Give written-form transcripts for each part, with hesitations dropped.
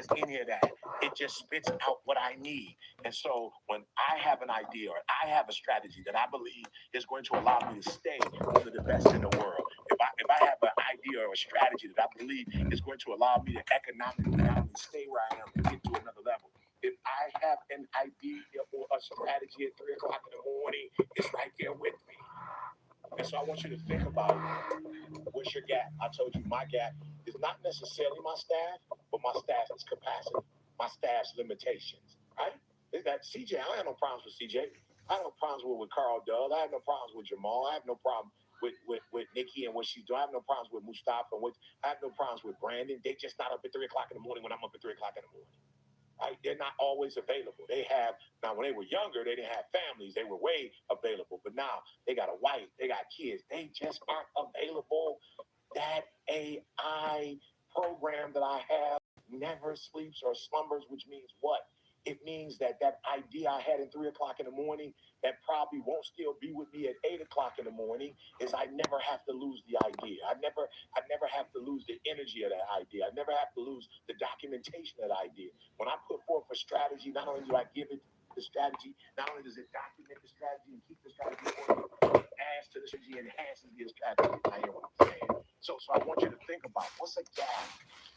has any of that. It just spits out what I need. And so when I have an idea or I have a strategy that I believe is going to allow me to stay one of the best in the world, if I have an idea or a strategy that I believe is going to allow me to economically not only stay where I am and get to another level, if I have an idea or a strategy at 3 o'clock in the morning, it's right there with me. And so I want you to think about what's your gap. I told you my gap is not necessarily my staff, but my staff's capacity, my staff's limitations, right? Is that CJ? I have no problems with CJ. I have no problems with Carl Dove. I have no problems with Jamal. I have no problem with Nikki and what she's doing. I have no problems with Mustafa. I have no problems with Brandon. They just not up at 3 o'clock in the morning when I'm up at 3 o'clock in the morning. Right? They're not always available. Now when they were younger, they didn't have families. They were way available. But now they got a wife, they got kids. They just aren't available. That AI program that I have never sleeps or slumbers, which means what? It means that idea I had at 3 o'clock in the morning that probably won't still be with me at 8 o'clock in the morning is I never have to lose the idea. I never have to lose the energy of that idea. I never have to lose the documentation of that idea. When I put forth a strategy, not only do I give it the strategy, not only does it document the strategy and keep the strategy for me, it adds to the strategy, enhances the strategy. I hear what I'm saying. So I want you to think about what's a gap.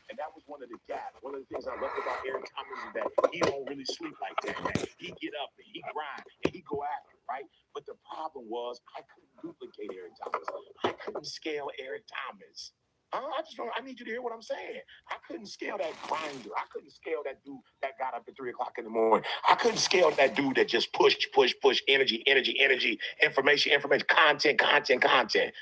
And that was one of the gaps. One of the things I loved about Eric Thomas is that he don't really sleep like that. He get up and he grind and he go after it, right? But the problem was I couldn't duplicate Eric Thomas. I couldn't scale Eric Thomas. I need you to hear what I'm saying. I couldn't scale that grinder. I couldn't scale that dude that got up at 3 o'clock in the morning. I couldn't scale that dude that just push, energy, information, content.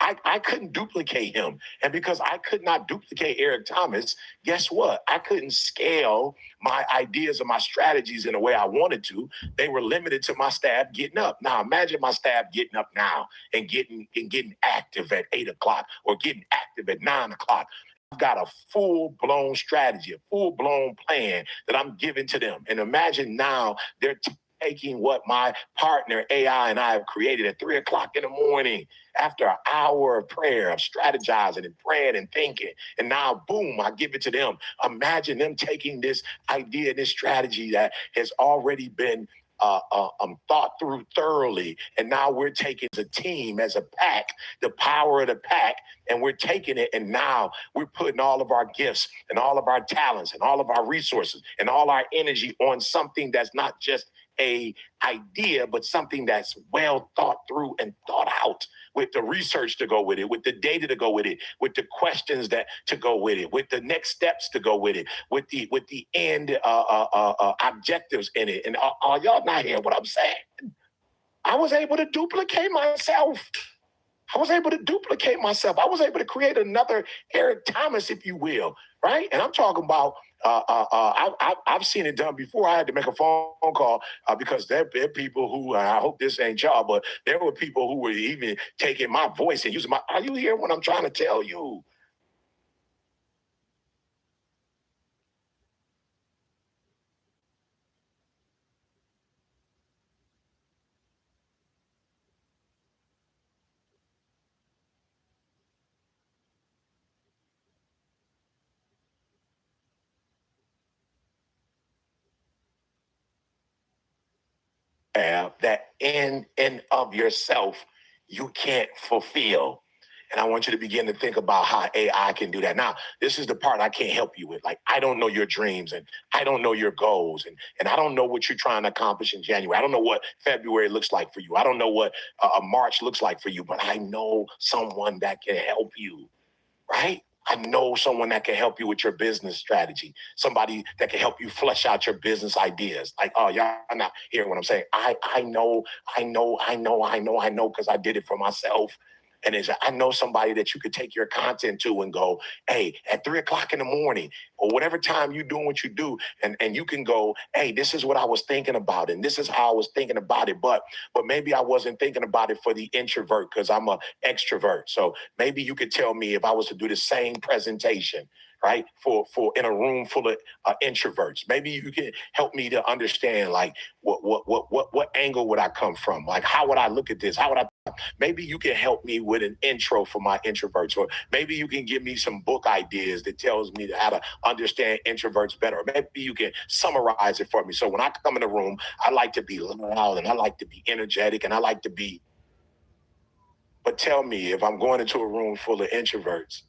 I couldn't duplicate him. And because I could not duplicate Eric Thomas, guess what? I couldn't scale my ideas and my strategies in the way I wanted to. They were limited to my staff getting up. Now imagine my staff getting up now and getting active at 8 o'clock or getting active at 9 o'clock. I've got a full-blown strategy, a full-blown plan that I'm giving to them. And imagine now they're taking what my partner AI and I have created at 3 o'clock in the morning after an hour of prayer, of strategizing and praying and thinking. And now, boom, I give it to them. Imagine them taking this idea, this strategy that has already been thought through thoroughly. And now we're taking as a team, as a pack, the power of the pack, and we're taking it. And now we're putting all of our gifts and all of our talents and all of our resources and all our energy on something that's not just a idea, but something that's well thought through and thought out, with the research to go with it, with the data to go with it, with the questions that to go with it, with the next steps to go with it, with the end objectives in it. And are y'all not hearing what I'm saying? I was able to duplicate myself. I was able to create another Eric Thomas, if you will, right? And I'm talking about, I've seen it done before. I had to make a phone call because there are people who, I hope this ain't y'all, but there were people who were even taking my voice and using are you hearing what I'm trying to tell you? That in and of yourself, you can't fulfill. And I want you to begin to think about how AI can do that. Now, this is the part I can't help you with. Like, I don't know your dreams and I don't know your goals and I don't know what you're trying to accomplish in January. I don't know what February looks like for you. I don't know what March looks like for you, but I know someone that can help you, right? I know someone that can help you with your business strategy, somebody that can help you flesh out your business ideas. Like, oh, y'all are not hearing what I'm saying. I know, because I did it for myself. And I know somebody that you could take your content to and go, hey, at 3 o'clock in the morning or whatever time you're doing what you do, and you can go, hey, this is what I was thinking about, and this is how I was thinking about it, but maybe I wasn't thinking about it for the introvert because I'm an extrovert. So maybe you could tell me if I was to do the same presentation, right, for in a room full of introverts. Maybe you can help me to understand, like, what angle would I come from? Like, how would I look at this? How would I Maybe you can help me with an intro for my introverts, or maybe you can give me some book ideas that tells me how to understand introverts better. Or maybe you can summarize it for me. So when I come in the room, I like to be loud and I like to be energetic and I like to be. But tell me, if I'm going into a room full of introverts,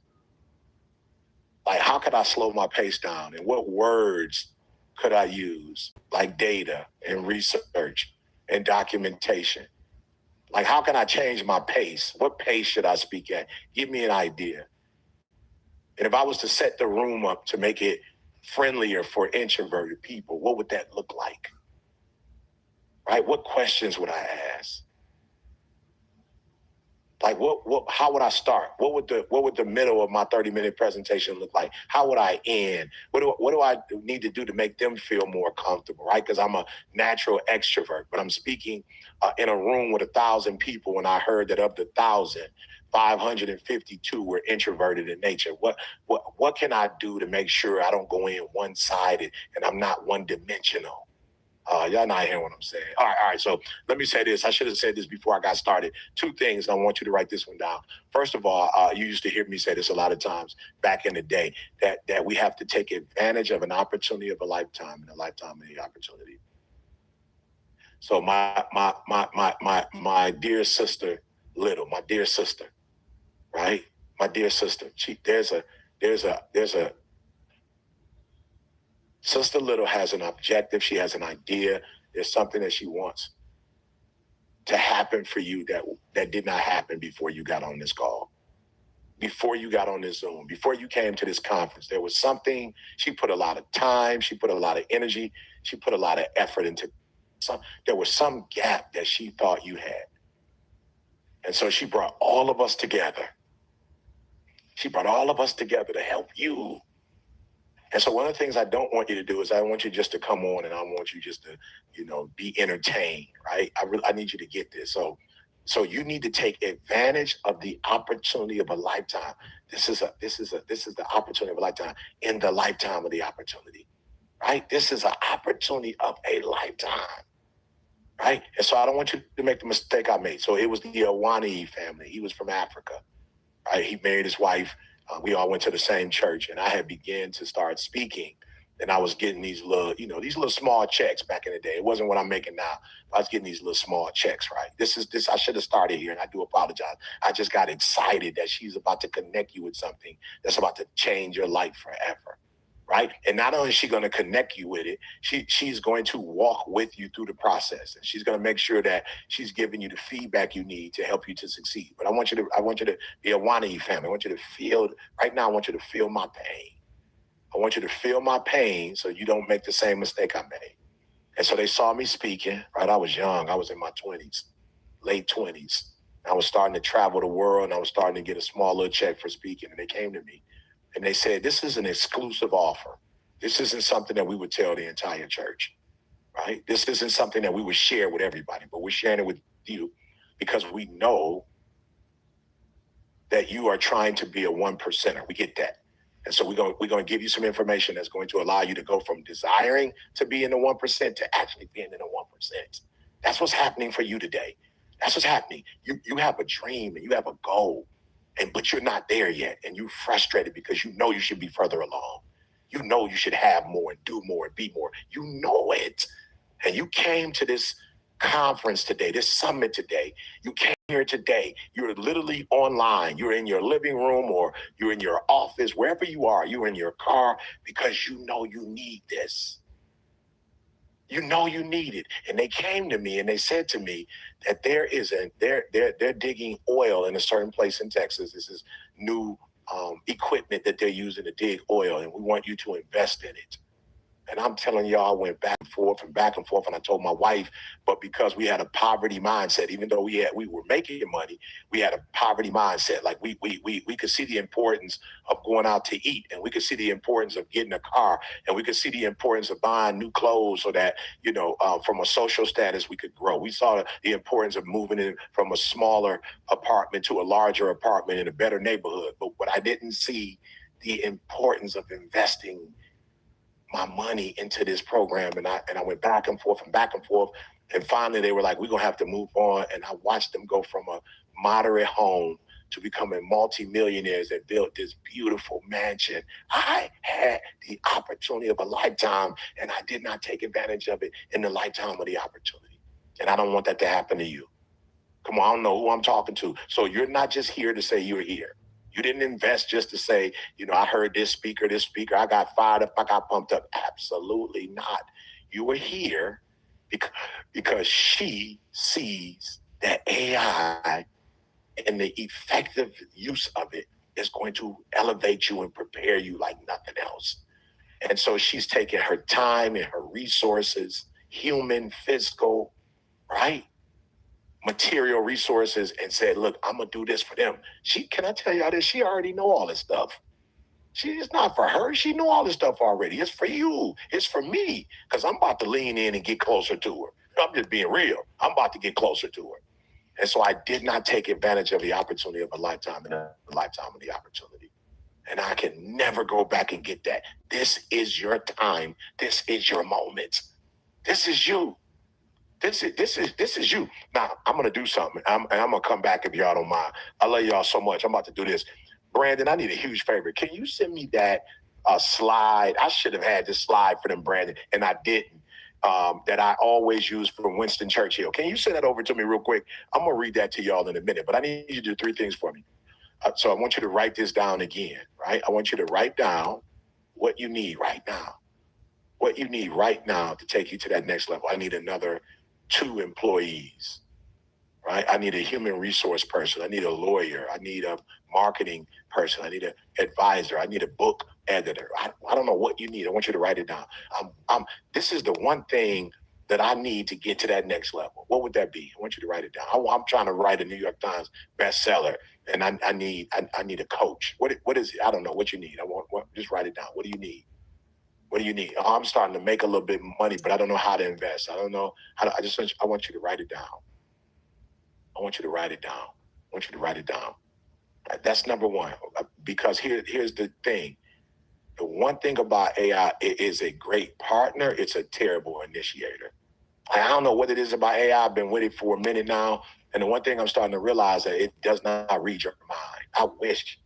like how could I slow my pace down, and what words could I use, like data and research and documentation? Like, how can I change my pace? What pace should I speak at? Give me an idea. And if I was to set the room up to make it friendlier for introverted people, what would that look like? Right? What questions would I ask? Like how would I start? What would the middle of my 30-minute presentation look like? How would I end? What do I need to do to make them feel more comfortable, right? Because I'm a natural extrovert, but I'm speaking in a room with 1,000 people, and I heard that of the 1,000, 552 were introverted in nature. What can I do to make sure I don't go in one-sided and I'm not one-dimensional? Y'all not hearing what I'm saying. All right. So let me say this. I should have said this before I got started. 2 things. I want you to write this one down. First of all, you used to hear me say this a lot of times back in the day, that we have to take advantage of an opportunity of a lifetime and a lifetime of the opportunity. So my dear sister, Little, my dear sister, right? My dear sister. There's a Sister Little has an objective. She has an idea. There's something that she wants to happen for you that did not happen before you got on this call, before you got on this Zoom, before you came to this conference. There was something. She put a lot of time. She put a lot of energy. She put a lot of effort into there was some gap that she thought you had. And so she brought all of us together. She brought all of us together to help you. And so one of the things I don't want you to do is I want you just to come on, and I want you just to, be entertained, right? I need you to get this. So you need to take advantage of the opportunity of a lifetime. This is the opportunity of a lifetime in the lifetime of the opportunity, right? This is an opportunity of a lifetime, right? And so I don't want you to make the mistake I made. So it was the Awani family. He was from Africa, right? He married his wife. We all went to the same church, and I had began to start speaking, and I was getting these little small checks back in the day. It wasn't what I'm making now. I was getting these little small checks, right? This. I should have started here, and I do apologize. I just got excited that she's about to connect you with something that's about to change your life forever, right? And not only is she going to connect you with it, she's going to walk with you through the process, and she's going to make sure that she's giving you the feedback you need to help you to succeed. But I want you to be a Wani family. I want you to feel right now. I want you to feel my pain. I want you to feel my pain so you don't make the same mistake I made. And so they saw me speaking, right? I was young. I was in my 20s, late 20s. I was starting to travel the world, and I was starting to get a small little check for speaking. And they came to me and they said, this is an exclusive offer. This isn't something that we would tell the entire church, right? This isn't something that we would share with everybody, but we're sharing it with you because we know that you are trying to be a 1%er. We get that. And so we're going to give you some information that's going to allow you to go from desiring to be in the 1% to actually being in the 1%. That's what's happening for you today. That's what's happening. You have a dream and you have a goal, but you're not there yet. And you're frustrated because you know you should be further along. You know you should have more and do more and be more. You know it. And you came to this conference today, this summit today. You came here today. You're literally online. You're in your living room or you're in your office, wherever you are. You're in your car because you know you need this. You know you need it. And they came to me and they said to me that they're digging oil in a certain place in Texas. This is new equipment that they're using to dig oil, and we want you to invest in it. And I'm telling y'all, I went back and forth, and I told my wife, but because we had a poverty mindset, even though we were making money, we had a poverty mindset. Like we could see the importance of going out to eat, and we could see the importance of getting a car, and we could see the importance of buying new clothes so that, from a social status, we could grow. We saw the importance of moving in from a smaller apartment to a larger apartment in a better neighborhood. But what I didn't see the importance of investing my money into this program, and I went back and forth, And finally, they were like, we're going to have to move on. And I watched them go from a moderate home to becoming multimillionaires that built this beautiful mansion. I had the opportunity of a lifetime, and I did not take advantage of it in the lifetime of the opportunity. And I don't want that to happen to you. Come on, I don't know who I'm talking to. So you're not just here to say you're here. You didn't invest just to say, I heard this speaker, I got fired up, I got pumped up. Absolutely not. You were here because she sees that AI and the effective use of it is going to elevate you and prepare you like nothing else. And so she's taking her time and her resources, human, physical, right? Material resources, and said, look, I'm going to do this for them. Can I tell y'all this? She already know all this stuff. It's not for her. She know all this stuff already. It's for you. It's for me, because I'm about to lean in and get closer to her. I'm just being real. I'm about to get closer to her. And so I did not take advantage of the opportunity of a lifetime and a lifetime of the opportunity. And I can never go back and get that. This is your time. This is your moment. This is you. This is you. Now, I'm going to do something. I'm going to come back if y'all don't mind. I love y'all so much. I'm about to do this. Brandon, I need a huge favor. Can you send me that slide? I should have had this slide for them, Brandon, and I didn't. That I always use from Winston Churchill. Can you send that over to me real quick? I'm going to read that to y'all in a minute, but I need you to do three things for me. So I want you to write this down again, right? I want you to write down what you need right now. What you need right now to take you to that next level. I need another 2 employees, right? I need a human resource person. I need a lawyer. I need a marketing person. I need an advisor. I need a book editor. I don't know what you need. I want you to write it down. This is the one thing that I need to get to that next level. What would that be? I want you to write it down. I'm trying to write a New York Times bestseller, and I need a coach. What is it? I don't know what you need. Just write it down. What do you need? What do you need? Oh, I'm starting to make a little bit of money, but I don't know how to invest. I don't know how to, I want you to write it down. I want you to write it down. I want you to write it down. That's number one, because here's the thing. The one thing about AI, it is a great partner. It's a terrible initiator. I don't know what it is about AI. I've been with it for a minute now. And the one thing I'm starting to realize that it does not read your mind. I wish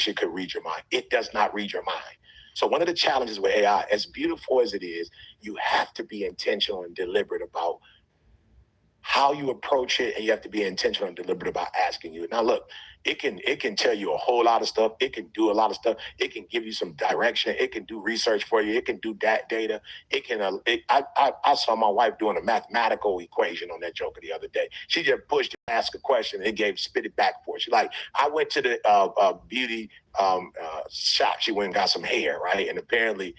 it could read your mind. It does not read your mind. So one of the challenges with AI, as beautiful as it is, you have to be intentional and deliberate about how you approach it, and you have to be intentional and deliberate about asking you. Now, look, it can tell you a whole lot of stuff. It can do a lot of stuff. It can give you some direction. It can do research for you. It can do that data. I saw my wife doing a mathematical equation on that joker the other day. She just pushed, asked a question, and it spit it back for her. She like, I went to the beauty shop. She went and got some hair, right? And apparently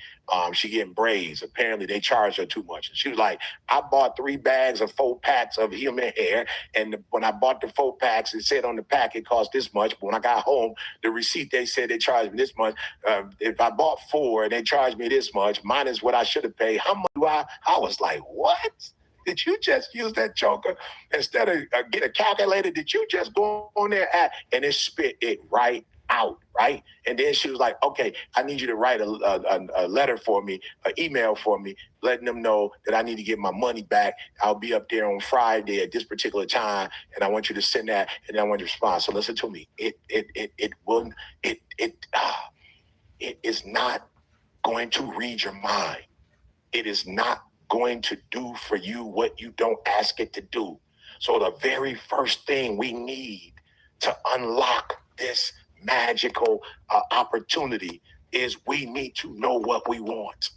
she getting braids. Apparently they charged her too much. And she was like, I bought 3 bags of 4 packs of human hair. And when I bought the 4 packs, it said on the pack it cost this much. But when I got home, the receipt, they said they charged me this much. If I bought 4 and they charged me this much, minus what I should have paid, how much do I was like, what? Did you just use that joker instead of get a calculator? Did you just go on there and it spit it right out, right? And then she was like, okay, I need you to write a letter for me, an email for me, letting them know that I need to get my money back. I'll be up there on Friday at this particular time, and I want you to send that, and I want you to respond. So listen to me. It is not going to read your mind. It is not going to do for you what you don't ask it to do. So the very first thing we need to unlock this magical opportunity is we need to know what we want,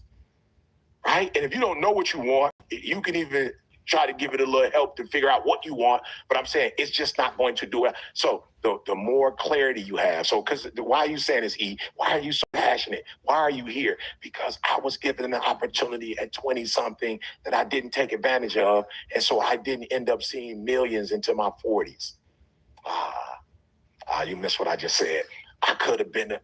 right? And if you don't know what you want, you can even try to give it a little help to figure out what you want. But I'm saying it's just not going to do it. So the more clarity you have. So why are you saying this, E? Why are you so passionate? Why are you here? Because I was given an opportunity at 20 something that I didn't take advantage of. And so I didn't end up seeing millions into my 40s. You missed what I just said. I could have been a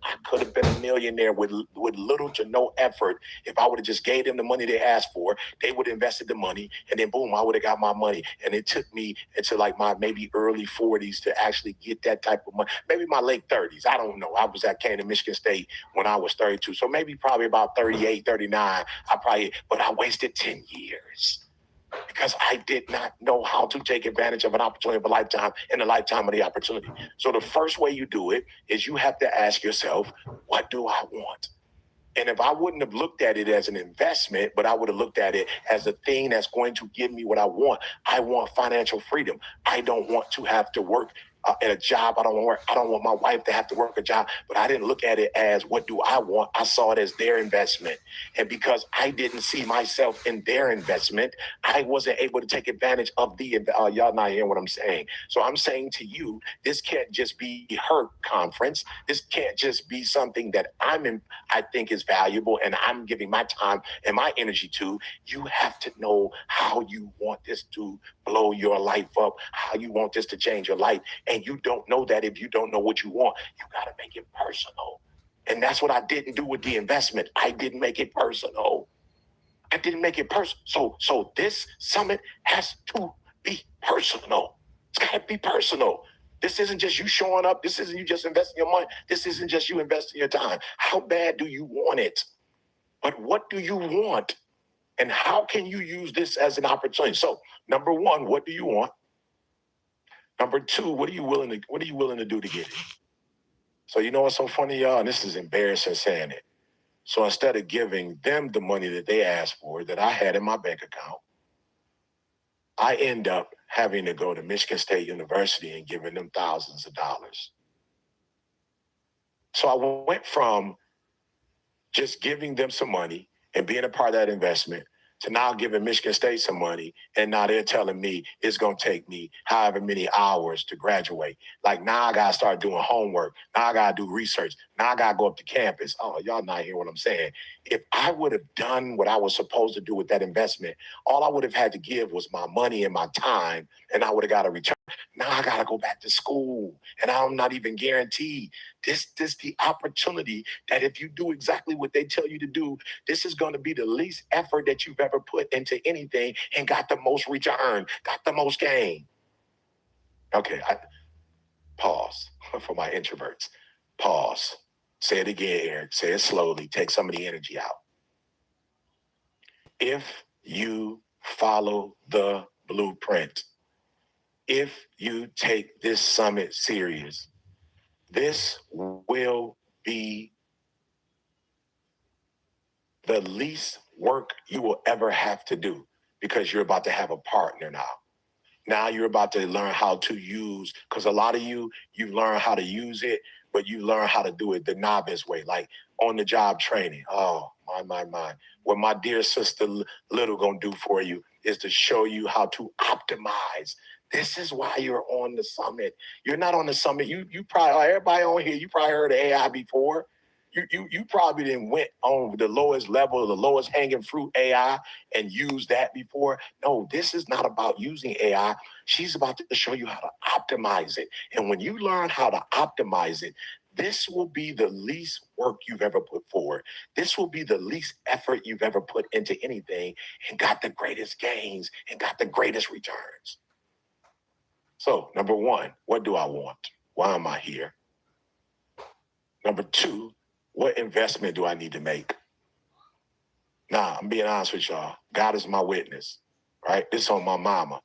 millionaire with little to no effort if I would have just gave them the money they asked for. They would have invested the money, and then boom, I would have got my money. And it took me into like my maybe early 40s to actually get that type of money. Maybe my late 30s. I don't know. I was at Michigan State when I was 32. So maybe probably about 38, 39. But I wasted 10 years. because I did not know how to take advantage of an opportunity of a lifetime and a lifetime of the opportunity. So the first way you do it is you have to ask yourself, what do I want? And if I wouldn't have looked at it as an investment, but I would have looked at it as a thing that's going to give me what I want financial freedom. I don't want to have to work at a job. I don't want my wife to have to work a job, but I didn't look at it as what do I want? I saw it as their investment. And because I didn't see myself in their investment, I wasn't able to take advantage of y'all not hearing what I'm saying. So I'm saying to you, this can't just be her conference. This can't just be something that I think is valuable and I'm giving my time and my energy to. You have to know how you want this to blow your life up, how you want this to change your life. And you don't know that if you don't know what you want. You got to make it personal. And that's what I didn't do with the investment. I didn't make it personal. I didn't make it personal. So this summit has to be personal. It's got to be personal. This isn't just you showing up. This isn't you just investing your money. This isn't just you investing your time. How bad do you want it? But what do you want? And how can you use this as an opportunity? So, number one, what do you want? Number two, what are you willing to do to get it? So you know what's so funny, y'all? And this is embarrassing saying it. So instead of giving them the money that they asked for that I had in my bank account, I end up having to go to Michigan State University and giving them thousands of dollars. So I went from just giving them some money and being a part of that investment to now giving Michigan State some money, and now they're telling me it's going to take me however many hours to graduate. Like, now I got to start doing homework. Now I got to do research. Now I got to go up to campus. Oh, y'all not hearing what I'm saying. If I would have done what I was supposed to do with that investment, all I would have had to give was my money and my time, and I would have got a return. Now I got to go back to school, and I'm not even guaranteed. This the opportunity that if you do exactly what they tell you to do, this is going to be the least effort that you've ever put into anything and got the most return, got the most gain. Okay, pause for my introverts. Pause. Say it again, Eric. Say it slowly. Take some of the energy out. If you follow the blueprint, if you take this summit serious, this will be the least work you will ever have to do because you're about to have a partner now. Now you're about to learn how to use, because a lot of you've learned how to use it, but you learn how to do it the novice way, like on the job training. Oh, my. What my dear sister Little gonna do for you is to show you how to optimize. This is why you're on the summit. You're not on the summit. You probably, everybody on here, you probably heard of AI before. You probably didn't went on the lowest level, the lowest hanging fruit AI and used that before. No, this is not about using AI. She's about to show you how to optimize it. And when you learn how to optimize it, this will be the least work you've ever put forward. This will be the least effort you've ever put into anything and got the greatest gains and got the greatest returns. So, number one, what do I want? Why am I here? Number two, what investment do I need to make? Nah, I'm being honest with y'all. God is my witness, right? This on my mama.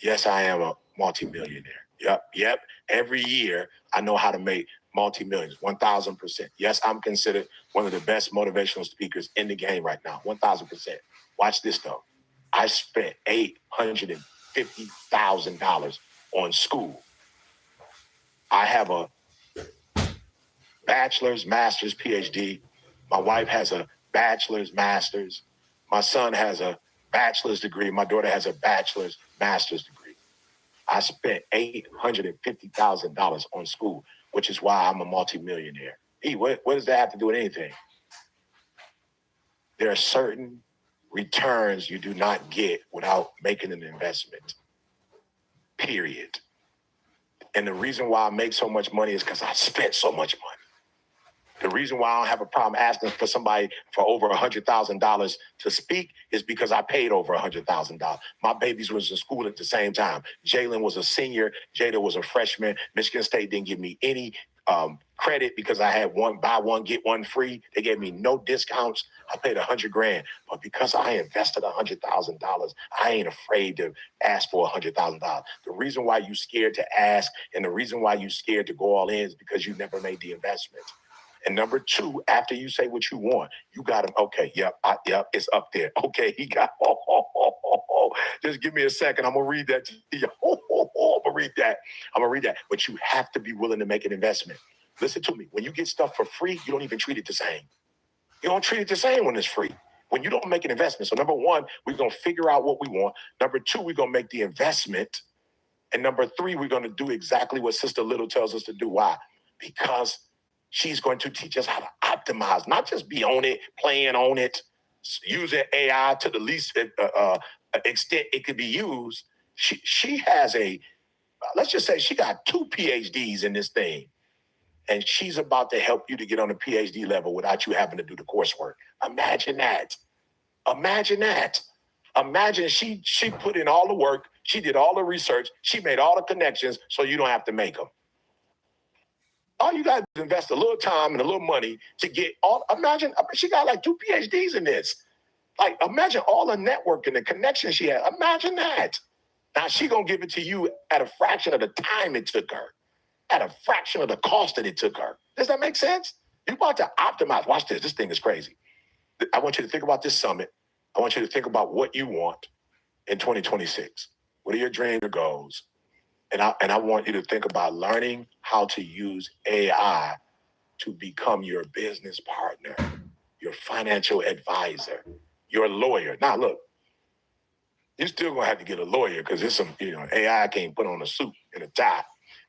Yes, I am a multimillionaire. Yep. Every year, I know how to make multi-millions, 1,000%. Yes, I'm considered one of the best motivational speakers in the game right now, 1,000%. Watch this, though. I spent $850,000 on school. I have a bachelor's, master's, PhD. My wife has a bachelor's, master's. My son has a bachelor's degree. My daughter has a bachelor's, master's degree. I spent $850,000 on school, which is why I'm a multimillionaire. What does that have to do with anything? There are certain returns you do not get without making an investment, period. And the reason why I make so much money is because I spent so much money. The reason why I don't have a problem asking for somebody for over $100,000 to speak is because I paid over $100,000. My babies was in school at the same time. Jalen was a senior. Jada was a freshman. Michigan State didn't give me any credit because I had one buy one get one free. They gave me no discounts. I paid $100,000, but because I invested $100,000, I ain't afraid to ask for $100,000. The reason why you scared to ask and the reason why you scared to go all in is because you never made the investment. And number two, after you say what you want, you got him. Okay, yep, it's up there. Okay, he got. Just give me a second. I'm gonna read that to you. I'm gonna read that. But you have to be willing to make an investment. Listen to me. When you get stuff for free, you don't even treat it the same. You don't treat it the same when it's free. When you don't make an investment. So number one, we're gonna figure out what we want. Number two, we're gonna make the investment. And number three, we're gonna do exactly what Sister Little tells us to do. Why? Because she's going to teach us how to optimize, not just be on it, playing on it, using AI to the least extent it could be used. She has let's just say she got 2 PhDs in this thing. And she's about to help you to get on a PhD level without you having to do the coursework. Imagine that. Imagine she put in all the work. She did all the research. She made all the connections so you don't have to make them. All you got to invest a little time and a little money to get all. Imagine she got like 2 PhDs in this. Like, imagine all the network and the connections she had. Imagine that. Now she gonna give it to you at a fraction of the time it took her, at a fraction of the cost that it took her. Does that make sense? You're about to optimize. Watch this. This thing is crazy. I want you to think about this summit. I want you to think about what you want in 2026. What are your dreams, your goals? And I want you to think about learning how to use AI to become your business partner, your financial advisor, your lawyer. Now, look, you're still going to have to get a lawyer because there's some, AI can't put on a suit and a tie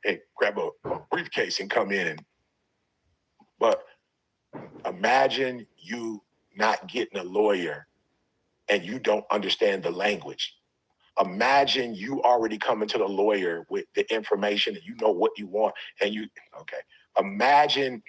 and grab a briefcase and come in. But imagine you not getting a lawyer and you don't understand the language. Imagine you already coming to the lawyer with the information and you know what you want Imagine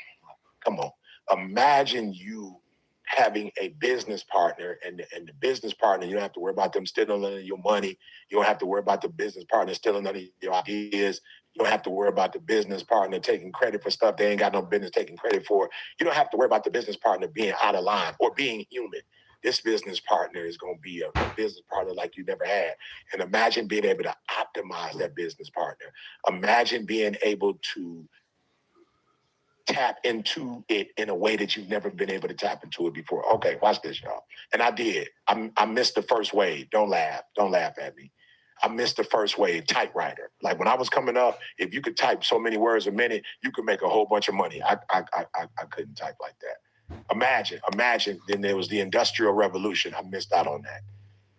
you having a business partner and the business partner, you don't have to worry about them stealing none of your money. You don't have to worry about the business partner stealing none of your ideas. You don't have to worry about the business partner taking credit for stuff they ain't got no business taking credit for. You don't have to worry about the business partner being out of line or being human. This business partner is going to be a business partner like you never had. And imagine being able to optimize that business partner. Imagine being able to tap into it in a way that you've never been able to tap into it before. Okay, watch this, y'all. And I did. I missed the first wave. Don't laugh. Don't laugh at me. I missed the first wave, typewriter. Like when I was coming up, if you could type so many words a minute, you could make a whole bunch of money. I couldn't type like that. Imagine. Then there was the Industrial Revolution. I missed out on that.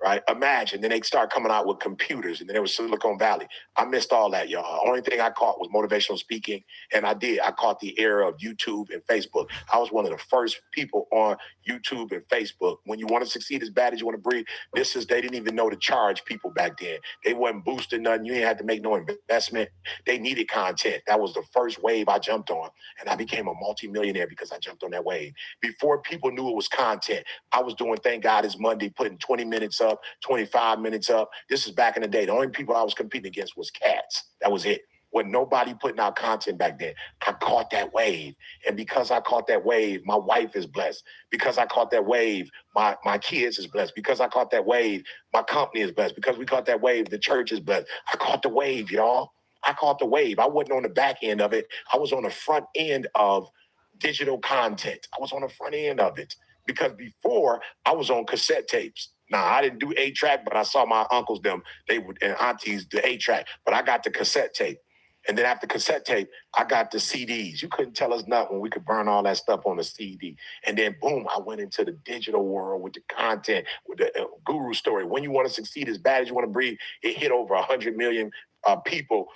Right? Imagine. Then they start coming out with computers, and then there was Silicon Valley. I missed all that, y'all. Only thing I caught was motivational speaking, and I caught the era of YouTube and Facebook. I was one of the first people on YouTube and Facebook. When you want to succeed as bad as you want to breathe, they didn't even know to charge people back then. They wasn't boosting nothing. You didn't have to make no investment. They needed content. That was the first wave I jumped on, and I became a multimillionaire because I jumped on that wave. Before people knew it was content, I was doing Thank God It's Monday, putting 20 minutes up, 25 minutes up. This is back in the day. The only people I was competing against was cats. That was it. When nobody putting out content back then. I caught that wave. And because I caught that wave, my wife is blessed. Because I caught that wave, my kids is blessed. Because I caught that wave, my company is blessed. Because we caught that wave, the church is blessed. I caught the wave, y'all. I caught the wave. I wasn't on the back end of it. I was on the front end of digital content. I was on the front end of it. Because before, I was on cassette tapes. Now, I didn't do 8-track, but I saw my uncles, and aunties do 8-track. But I got the cassette tape. And then after cassette tape, I got the CDs. You couldn't tell us nothing when we could burn all that stuff on the CD. And then, boom, I went into the digital world with the content, with the guru story. When you want to succeed as bad as you want to breathe, it hit over 100 million people.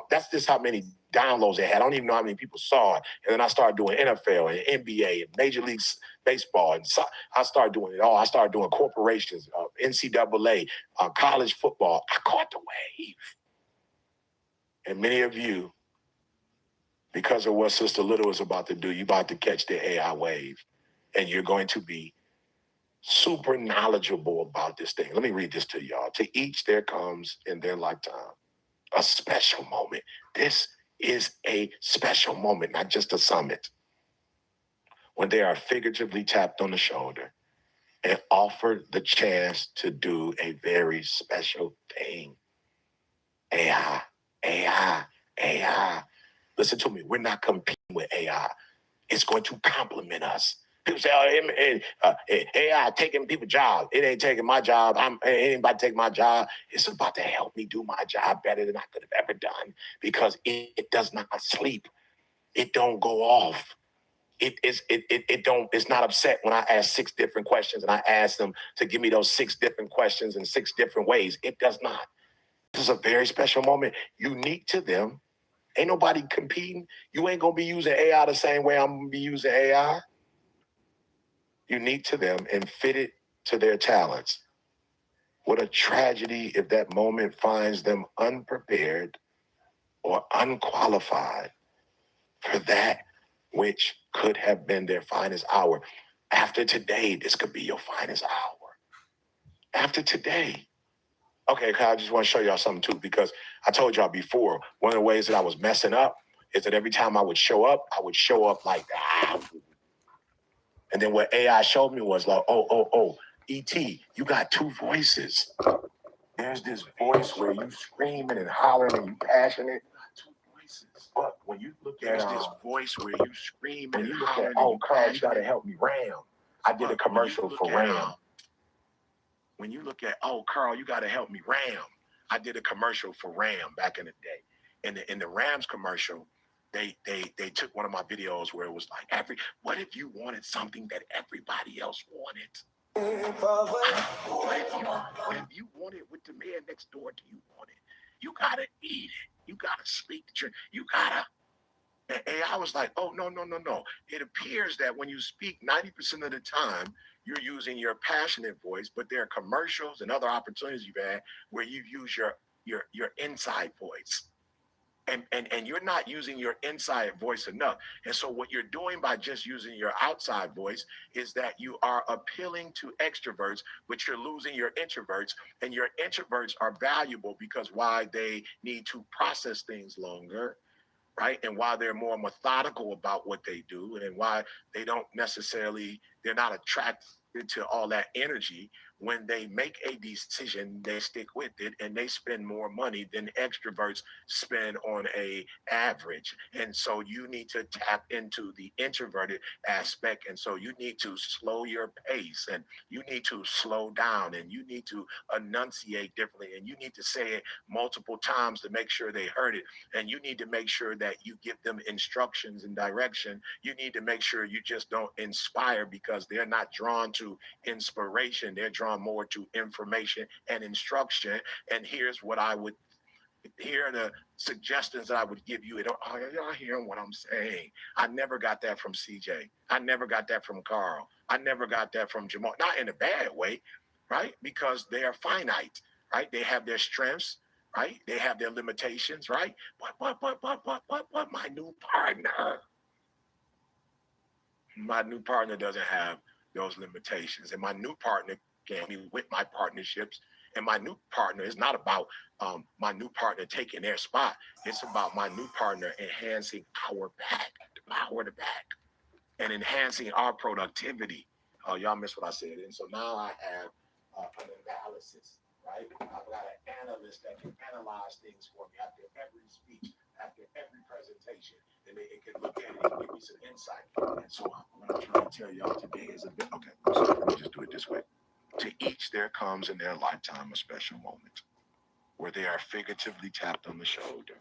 That's just how many downloads it had. I don't even know how many people saw it. And then I started doing NFL and NBA and Major League Baseball. And so I started doing it all. I started doing corporations, NCAA, college football. I caught the wave. And many of you, because of what Sister Little is about to do, you're about to catch the AI wave. And you're going to be super knowledgeable about this thing. Let me read this to y'all. To each there comes in their lifetime a special moment. This is a special moment, not just a summit, when they are figuratively tapped on the shoulder and offered the chance to do a very special thing. AI, AI, AI. Listen to me. We're not competing with AI. It's going to complement us. People say, AI taking people's jobs. It ain't taking my job. It ain't about to take my job. It's about to help me do my job better than I could have ever done because it does not sleep. It don't go off. It's not upset when I ask 6 different questions and I ask them to give me those 6 different questions in 6 different ways. It does not. This is a very special moment, unique to them. Ain't nobody competing. You ain't gonna be using AI the same way I'm gonna be using AI. Unique to them and fitted to their talents. What a tragedy if that moment finds them unprepared or unqualified for that which could have been their finest hour. After today, this could be your finest hour. After today. Okay, I just want to show y'all something too, because I told y'all before, one of the ways that I was messing up is that every time I would show up like that. And then what AI showed me was like, E.T., you got 2 voices. There's this voice where you screaming and hollering and you passionate. But when you look at this voice where you scream and you hollering, Carl, you gotta help me Ram. I did a commercial for Ram. When you look at, Carl, you gotta help me Ram. I did a commercial for Ram back in the day. In the Rams commercial, they took one of my videos where it was like, what if you wanted something that everybody else wanted? What if you wanted what the man next door to you wanted? You gotta eat it. You gotta sleep the drink. You gotta. And I was like, no. It appears that when you speak 90% of the time, you're using your passionate voice, but there are commercials and other opportunities you've had where you use your inside voice. And you're not using your inside voice enough. And so what you're doing by just using your outside voice is that you are appealing to extroverts, but you're losing your introverts. And your introverts are valuable because why they need to process things longer, right? And why they're more methodical about what they do and why they're not attracted to all that energy. When they make a decision, they stick with it and they spend more money than extroverts spend on a average. And so you need to tap into the introverted aspect. And so you need to slow your pace and you need to slow down and you need to enunciate differently and you need to say it multiple times to make sure they heard it. And you need to make sure that you give them instructions and direction. You need to make sure you just don't inspire because they're not drawn to inspiration. They're drawn more to information and instruction. And here are the suggestions that I would give you. Y'all hearing what I'm saying? I never got that from CJ. I never got that from Carl. I never got that from Jamal. Not in a bad way, right? Because they are finite, right? They have their strengths, right? They have their limitations, right? But my new partner doesn't have those limitations. And my new partner can be with my partnerships. And my new partner is not about my new partner taking their spot. It's about my new partner enhancing our back, the power of the back, and enhancing our productivity. Oh, y'all missed what I said. And so now I have an analysis, right? I've got an analyst that can analyze things for me after every speech, after every presentation. And it can look at it and give me some insight. And so what I'm trying to tell y'all today is okay, I'm sorry, let me just do it this way. To each there comes in their lifetime a special moment where they are figuratively tapped on the shoulder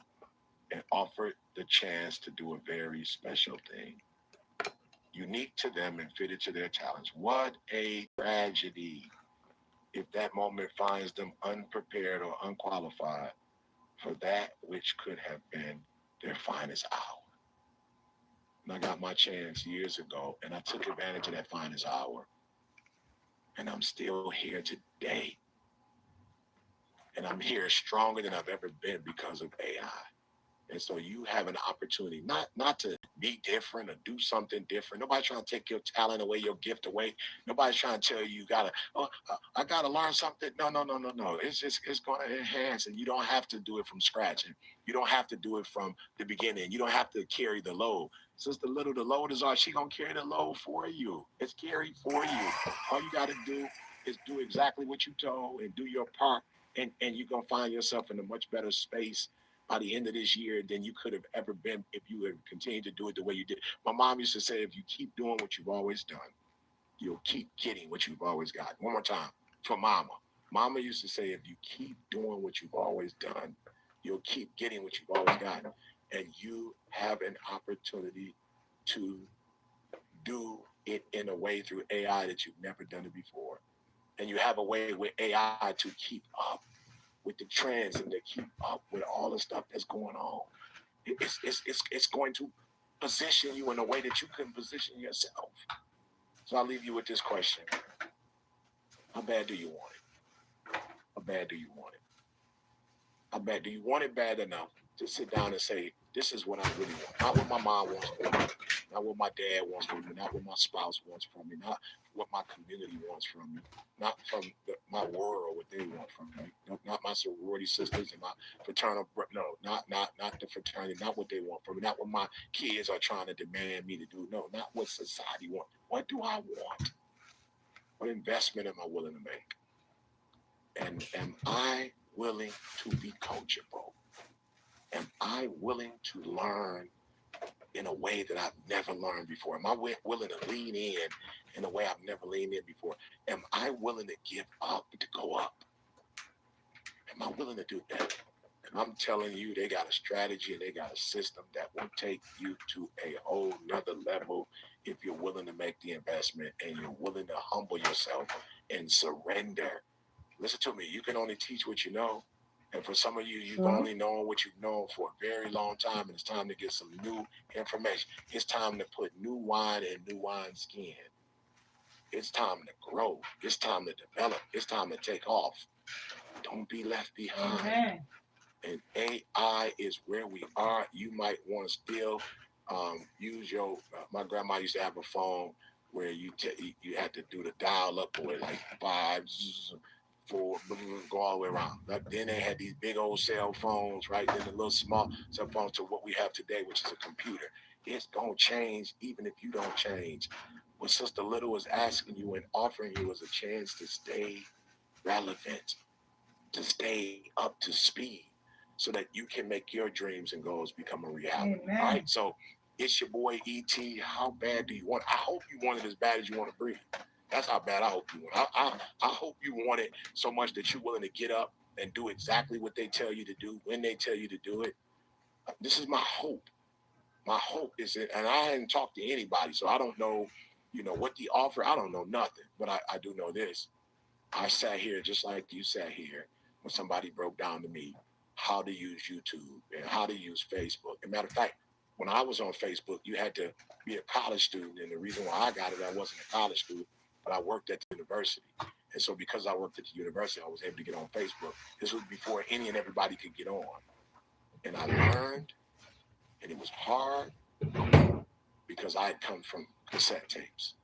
and offered the chance to do a very special thing, unique to them and fitted to their talents. What a tragedy if that moment finds them unprepared or unqualified for that which could have been their finest hour. And I got my chance years ago, and I took advantage of that finest hour. And I'm still here today. And I'm here stronger than I've ever been because of AI. And so you have an opportunity not to be different or do something different. Nobody's trying to take your talent away, your gift away. Nobody's trying to tell you gotta, I gotta learn something. No. It's going to enhance, and you don't have to do it from scratch. And you don't have to do it from the beginning. You don't have to carry the load. Sister Little, the load is all. She gonna carry the load for you. It's carried for you. All you got to do is do exactly what you told and do your part, and you're gonna find yourself in a much better space by the end of this year than you could have ever been if you had continued to do it the way you did. My mom used to say, if you keep doing what you've always done, you'll keep getting what you've always got. One more time for Mama. Mama used to say, if you keep doing what you've always done, you'll keep getting what you've always gotten. And you have an opportunity to do it in a way through AI that you've never done it before. And you have a way with AI to keep up with the trends and to keep up with all the stuff that's going on. It's going to position you in a way that you couldn't position yourself. So I'll leave you with this question. How bad do you want it? How bad do you want it? How bad do you want it bad enough to sit down and say, this is what I really want? Not what my mom wants for me, not what my dad wants from me, not what my spouse wants from me, not what my community wants from me, not from my world, what they want from me, not my sorority sisters and my fraternal, no, not the fraternity, not what they want from me, not what my kids are trying to demand me to do, no, not what society wants. What do I want? What investment am I willing to make? And am I willing to be coachable? Am I willing to learn in a way that I've never learned before? Am I willing to lean in a way I've never leaned in before? Am I willing to give up to go up? Am I willing to do that? And I'm telling you, they got a strategy and they got a system that will take you to a whole nother level if you're willing to make the investment and you're willing to humble yourself and surrender. Listen to me, you can only teach what you know. And for some of you, you've only known what you've known for a very long time, and it's time to get some new information. It's time to put new wine in new wine skin. It's time to grow. It's time to develop. It's time to take off. Don't be left behind. Amen. And AI is where we are. You might want to still use your. My grandma used to have a phone where you had to do the dial up or like 5, 4, go all the way around. Then they had these big old cell phones, right? Then the little small cell phones to what we have today, which is a computer. It's gonna change even if you don't change. What Sister Little is asking you and offering you is a chance to stay relevant, to stay up to speed, so that you can make your dreams and goals become a reality. Amen. All right, so it's your boy E.T. How bad do you want it? I hope you want it as bad as you want to breathe. That's how bad I hope you want it. I hope you want it so much that you're willing to get up and do exactly what they tell you to do when they tell you to do it. This is my hope. My hope is it, and I hadn't talked to anybody, so I don't know, what the offer. I don't know nothing, but I do know this. I sat here just like you sat here when somebody broke down to me how to use YouTube and how to use Facebook. As a matter of fact, when I was on Facebook, you had to be a college student, and the reason why I got it, I wasn't a college student, but I worked at the university. And so because I worked at the university, I was able to get on Facebook. This was before any and everybody could get on. And I learned, and it was hard because I had come from cassette tapes.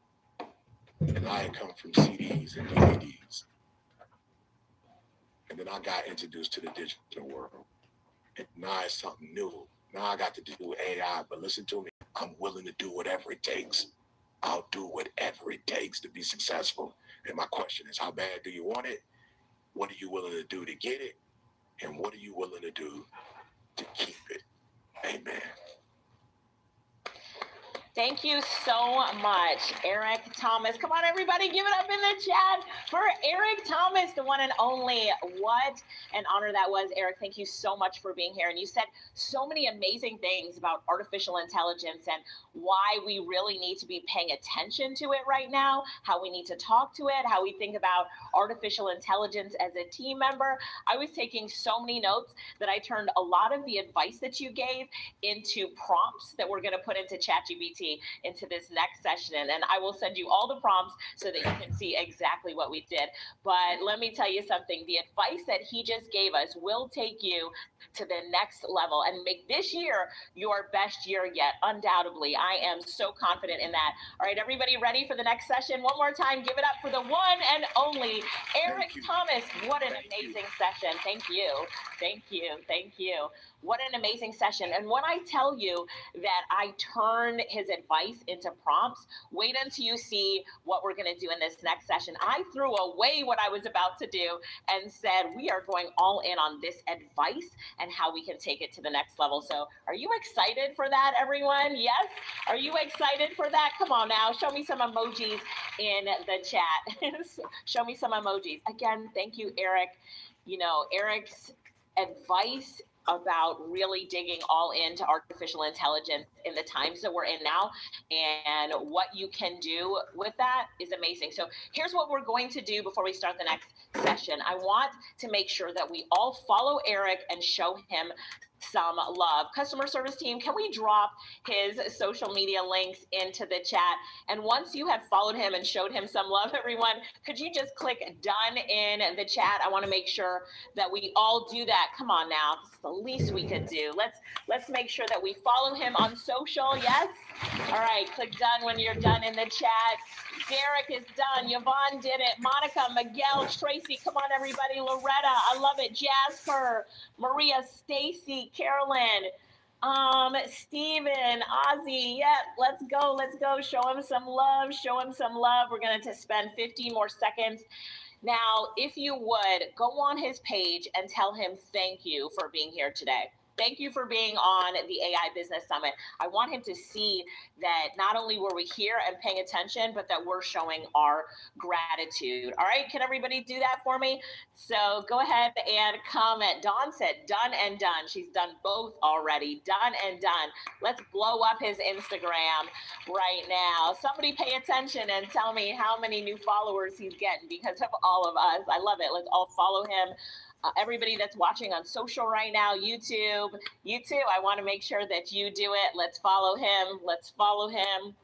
And I had come from CDs and DVDs. And then I got introduced to the digital world. And now it's something new. Now I got to do AI, but listen to me. I'm willing to do whatever it takes. I'll do whatever it takes to be successful. And my question is, how bad do you want it? What are you willing to do to get it? And what are you willing to do to keep it? Amen. Thank you so much, Eric Thomas. Come on, everybody, give it up in the chat for Eric Thomas, the one and only. What an honor that was, Eric. Thank you so much for being here. And you said so many amazing things about artificial intelligence and why we really need to be paying attention to it right now, how we need to talk to it, how we think about artificial intelligence as a team member. I was taking so many notes that I turned a lot of the advice that you gave into prompts that we're going to put into ChatGPT ChatGPT into this next session, and I will send you all the prompts so that you can see exactly what we did. But let me tell you something, the advice that he just gave us will take you to the next level and make this year your best year yet, undoubtedly. I am so confident in that. All right, everybody ready for the next session? One more time, give it up for the one and only Eric Thomas. What an amazing session. Thank you. Thank you. Thank you. What an amazing session. And when I tell you that I turn his advice into prompts, wait until you see what we're going to do in this next session. I threw away what I was about to do and said, we are going all in on this advice and how we can take it to the next level. So are you excited for that, everyone? Yes? Are you excited for that? Come on now, show me some emojis in the chat. Show me some emojis. Again, thank you, Eric. You know, Eric's advice about really digging all into artificial intelligence in the times that we're in now and what you can do with that is amazing. So here's what we're going to do before we start the next session. I want to make sure that we all follow Eric and show him some love. Customer service team, can we drop his social media links into the chat? And once you have followed him and showed him some love, everyone, could you just click done in the chat? I want to make sure that we all do that. Come on now, this is the least we could do. Let's make sure that we follow him on social. Yes. All right, click done when you're done in the chat. Derek is done. Yvonne did it. Monica, Miguel, Tracy, come on everybody. Loretta, I love it. Jasper, Maria, Stacy, Carolyn, Steven, Ozzy. Yep, let's go. Let's go. Show him some love. Show him some love. We're going to spend 15 more seconds. Now, if you would, go on his page and tell him thank you for being here today. Thank you for being on the AI Business Summit. I want him to see that not only were we here and paying attention, but that we're showing our gratitude. All right, can everybody do that for me? So go ahead and comment. Dawn said done and done. She's done both already. Done and done. Let's blow up his Instagram right now. Somebody pay attention and tell me how many new followers he's getting because of all of us. I love it. Let's all follow him. Everybody that's watching on social right now, YouTube, you too, I want to make sure that you do it. Let's follow him. Let's follow him.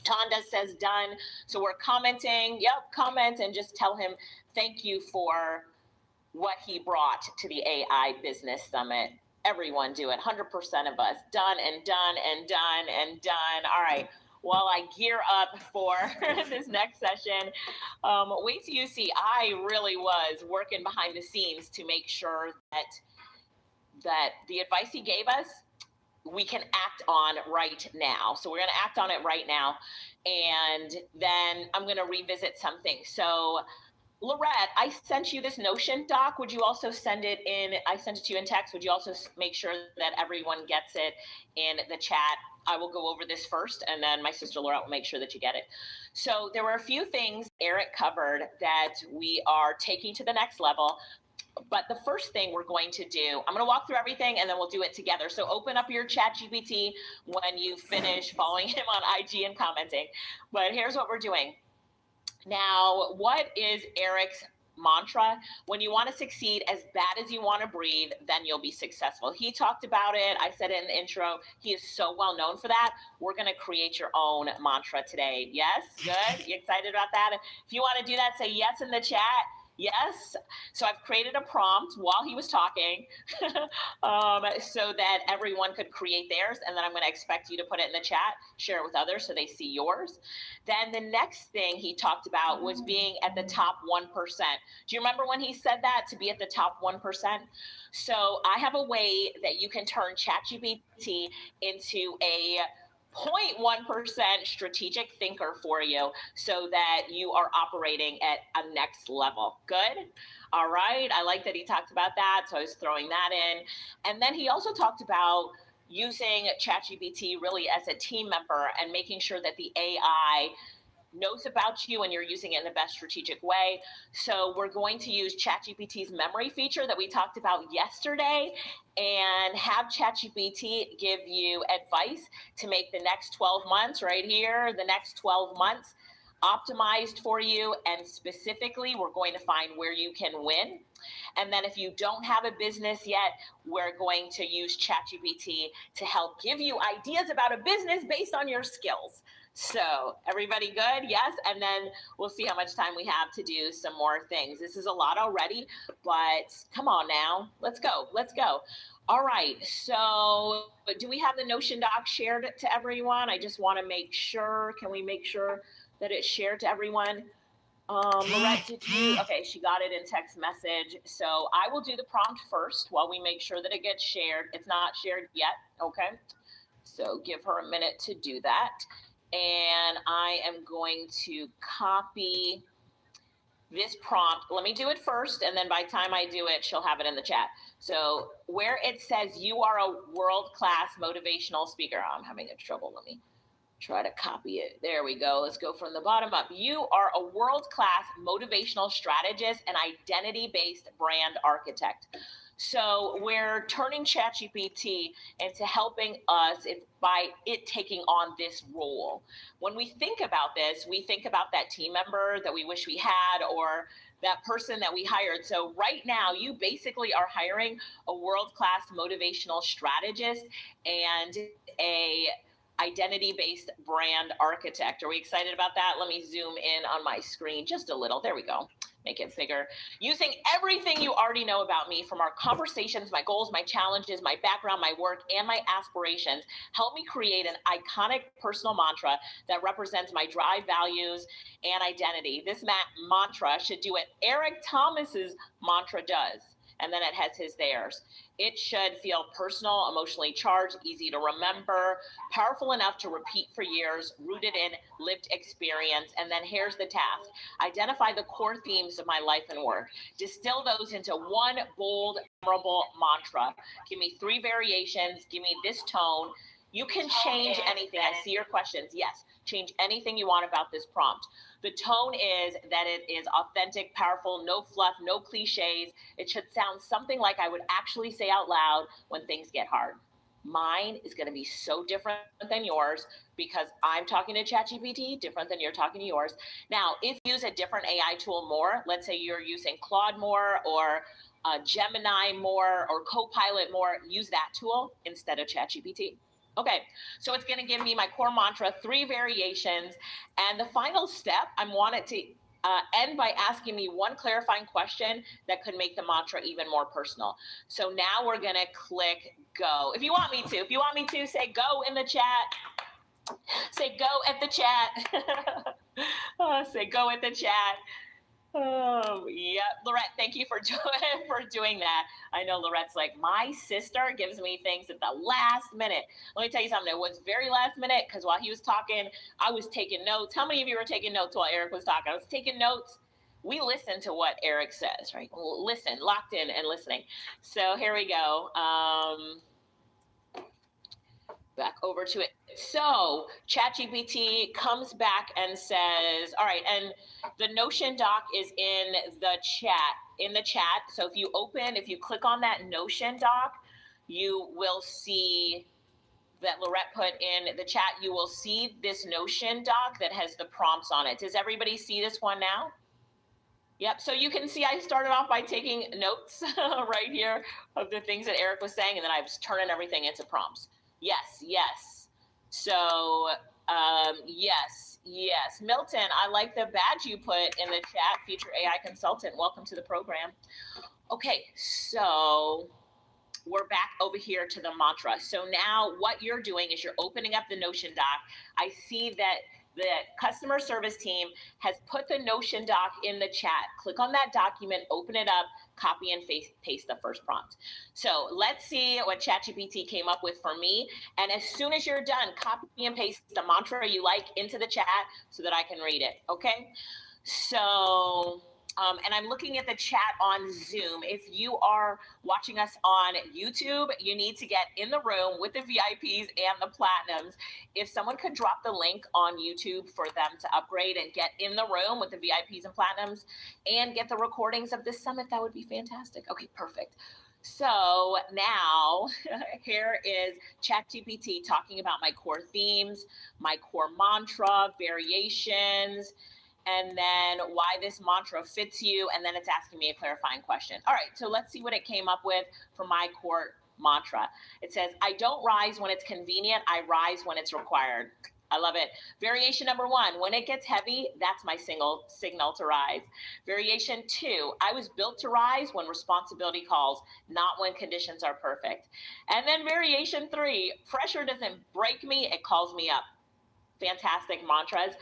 Tonda says done. So we're commenting. Yep, comment and just tell him thank you for what he brought to the AI Business Summit. Everyone do it. 100% of us. Done and done and done and done. All right. While I gear up for this next session, wait till you see, I really was working behind the scenes to make sure that the advice he gave us, we can act on right now. So we're going to act on it right now. And then I'm going to revisit something. So Lorette, I sent you this Notion doc. Would you also send it in? I sent it to you in text. Would you also make sure that everyone gets it in the chat? I will go over this first, and then my sister Lorette will make sure that you get it. So there were a few things Eric covered that we are taking to the next level. But the first thing we're going to do, I'm going to walk through everything, and then we'll do it together. So open up your ChatGPT when you finish following him on IG and commenting. But here's what we're doing. Now, what is Eric's mantra? When you want to succeed as bad as you want to breathe, then you'll be successful. He talked about it. I said it in the intro. He is so well known for that. We're going to create your own mantra today. Yes? Good? You excited about that? If you want to do that, say yes in the chat. Yes. So I've created a prompt while he was talking so that everyone could create theirs. And then I'm going to expect you to put it in the chat, share it with others so they see yours. Then the next thing he talked about was being at the top 1%. Do you remember when he said that, to be at the top 1%? So I have a way that you can turn ChatGPT into a 0.1% strategic thinker for you so that you are operating at a next level. Good? All right. I like that he talked about that. So I was throwing that in. And then he also talked about using ChatGPT really as a team member and making sure that the AI knows about you and you're using it in the best strategic way. So we're going to use ChatGPT's memory feature that we talked about yesterday and have ChatGPT give you advice to make the next 12 months right here, the next 12 months optimized for you, and specifically, we're going to find where you can win. And then if you don't have a business yet, we're going to use ChatGPT to help give you ideas about a business based on your skills. So everybody good? Yes. And then we'll see how much time we have to do some more things. This is a lot already, but come on now. Let's go. Let's go. All right. So do we have the Notion doc shared to everyone? I just want to make sure. Can we make sure that it's shared to everyone? Lorette, did you? Okay, she got it in text message. So I will do the prompt first while we make sure that it gets shared. It's not shared yet. Okay. So give her a minute to do that. And I am going to copy this prompt. Let me do it first, and then by the time I do it, she'll have it in the chat. So where it says you are a world-class motivational speaker, I'm having trouble. Let me try to copy it. There we go. Let's go from the bottom up. You are a world-class motivational strategist and identity-based brand architect. So we're turning ChatGPT into helping us by it taking on this role. When we think about this, we think about that team member that we wish we had, or that person that we hired. So right now, you basically are hiring a world-class motivational strategist and a identity-based brand architect. Are we excited about that? Let me zoom in on my screen just a little. There we go. Make it bigger. Using everything you already know about me, from our conversations, my goals, my challenges, my background, my work, and my aspirations, help me create an iconic personal mantra that represents my drive, values, and identity. This mantra should do what Eric Thomas's mantra does, and then it has theirs. It should feel personal, emotionally charged, easy to remember, powerful enough to repeat for years, rooted in lived experience. And then here's the task. Identify the core themes of my life and work. Distill those into one bold, memorable mantra. Give me 3 variations. Give me this tone. You can change anything. I see your questions. Yes, change anything you want about this prompt. The tone is that it is authentic, powerful, no fluff, no cliches. It should sound something like I would actually say out loud when things get hard. Mine is going to be so different than yours because I'm talking to ChatGPT, different than you're talking to yours. Now, if you use a different AI tool more, let's say you're using Claude more, or Gemini more, or Copilot more, use that tool instead of ChatGPT. Okay, so it's going to give me my core mantra, 3 variations. And the final step, I want it to end by asking me one clarifying question that could make the mantra even more personal. So now we're going to click go. If you want me to, say go in the chat. Say go at the chat. Say go at the chat. Oh, yeah. Lorette, thank you for doing that. I know Lorette's like, my sister gives me things at the last minute. Let me tell you something. It was very last minute because while he was talking, I was taking notes. How many of you were taking notes while Eric was talking? I was taking notes. We listen to what Eric says, right? Listen, locked in and listening. So here we go. Back over to it. So ChatGPT comes back and says, all right, and the Notion doc is in the chat. So if you click on that Notion doc, you will see that Lorette put in the chat. You will see this Notion doc that has the prompts on it. Does everybody see this one now? Yep. So you can see I started off by taking notes right here of the things that Eric was saying, and then I was turning everything into prompts. Yes. So, yes. Milton, I like the badge you put in the chat, Future AI Consultant. Welcome to the program. Okay, so we're back over here to the mantra. So now what you're doing is you're opening up the Notion doc. I see that the customer service team has put the Notion doc in the chat. Click on that document, open it up, copy and paste the first prompt. So let's see what ChatGPT came up with for me. And as soon as you're done, copy and paste the mantra you like into the chat so that I can read it, okay? So, and I'm looking at the chat on Zoom. If you are watching us on YouTube, you need to get in the room with the VIPs and the Platinums. If someone could drop the link on YouTube for them to upgrade and get in the room with the VIPs and Platinums and get the recordings of this summit, that would be fantastic. Okay, perfect. So now here is ChatGPT talking about my core themes, my core mantra, variations, and then why this mantra fits you. And then it's asking me a clarifying question. All right, so let's see what it came up with for my core mantra. It says, I don't rise when it's convenient, I rise when it's required. I love it. Variation number 1, when it gets heavy, that's my signal to rise. Variation 2, I was built to rise when responsibility calls, not when conditions are perfect. And then variation 3, pressure doesn't break me, it calls me up. Fantastic mantras.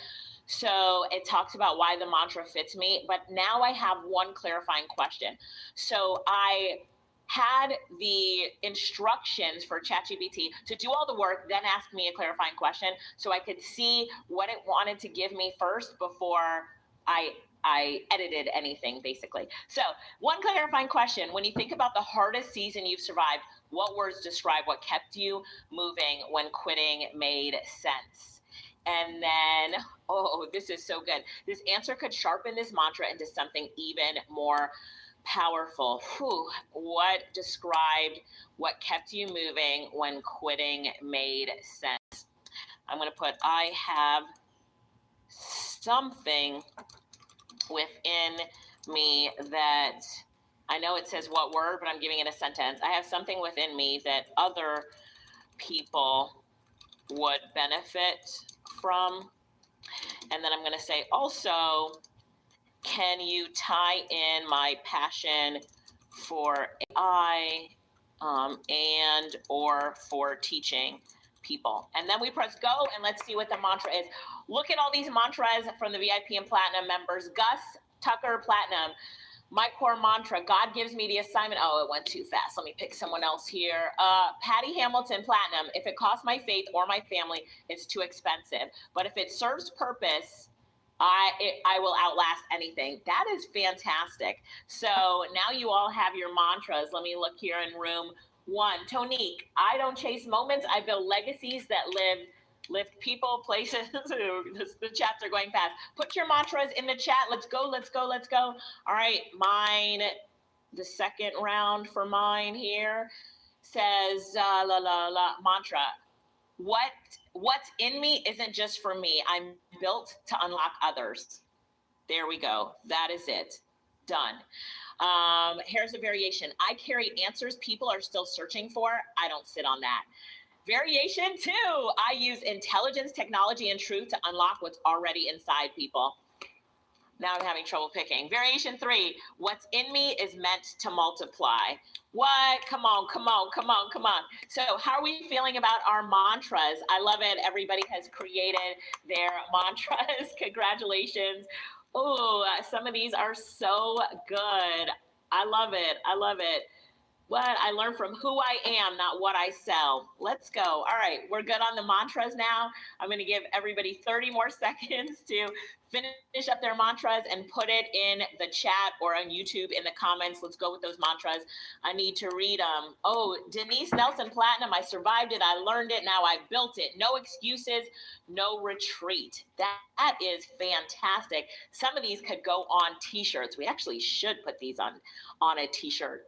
So it talks about why the mantra fits me, but now I have one clarifying question. So I had the instructions for ChatGPT to do all the work, then ask me a clarifying question so I could see what it wanted to give me first before I edited anything, basically. So one clarifying question, when you think about the hardest season you've survived, what words describe what kept you moving when quitting made sense? And then, oh, this is so good. This answer could sharpen this mantra into something even more powerful. Whew. What described what kept you moving when quitting made sense? I'm going to put, I have something within me that, I know it says what word, but I'm giving it a sentence. I have something within me that other people would benefit from. And then I'm going to say also, can you tie in my passion for AI and or for teaching people? And then we press go and let's see what the mantra is. Look at all these mantras from the VIP and Platinum members. Gus Tucker Platinum. My core mantra, God gives me the assignment. Oh, it went too fast. Let me pick someone else here. Patty Hamilton Platinum. If it costs my faith or my family, it's too expensive. But if it serves purpose, I will outlast anything. That is fantastic. So now you all have your mantras. Let me look here in room 1. Tonique, I don't chase moments. I build legacies that lift people, places. The chats are going fast. Put your mantras in the chat. Let's go, let's go, let's go. All right, mine, the second round for mine here says, mantra. What's in me isn't just for me. I'm built to unlock others. There we go. That is it. Done. Here's a variation. I carry answers people are still searching for. I don't sit on that. Variation 2, I use intelligence, technology, and truth to unlock what's already inside people. Now I'm having trouble picking. Variation 3, what's in me is meant to multiply. What? Come on, come on, come on, come on. So how are we feeling about our mantras? I love it. Everybody has created their mantras. Congratulations. Oh, some of these are so good. I love it. I love it. What I learned from who I am, not what I sell. Let's go. All right, we're good on the mantras now. I'm going to give everybody 30 more seconds to finish up their mantras and put it in the chat or on YouTube in the comments. Let's go with those mantras. I need to read them. Oh, Denise Nelson Platinum, I survived it. I learned it. Now I built it. No excuses, no retreat. That is fantastic. Some of these could go on t-shirts. We actually should put these on a t-shirt.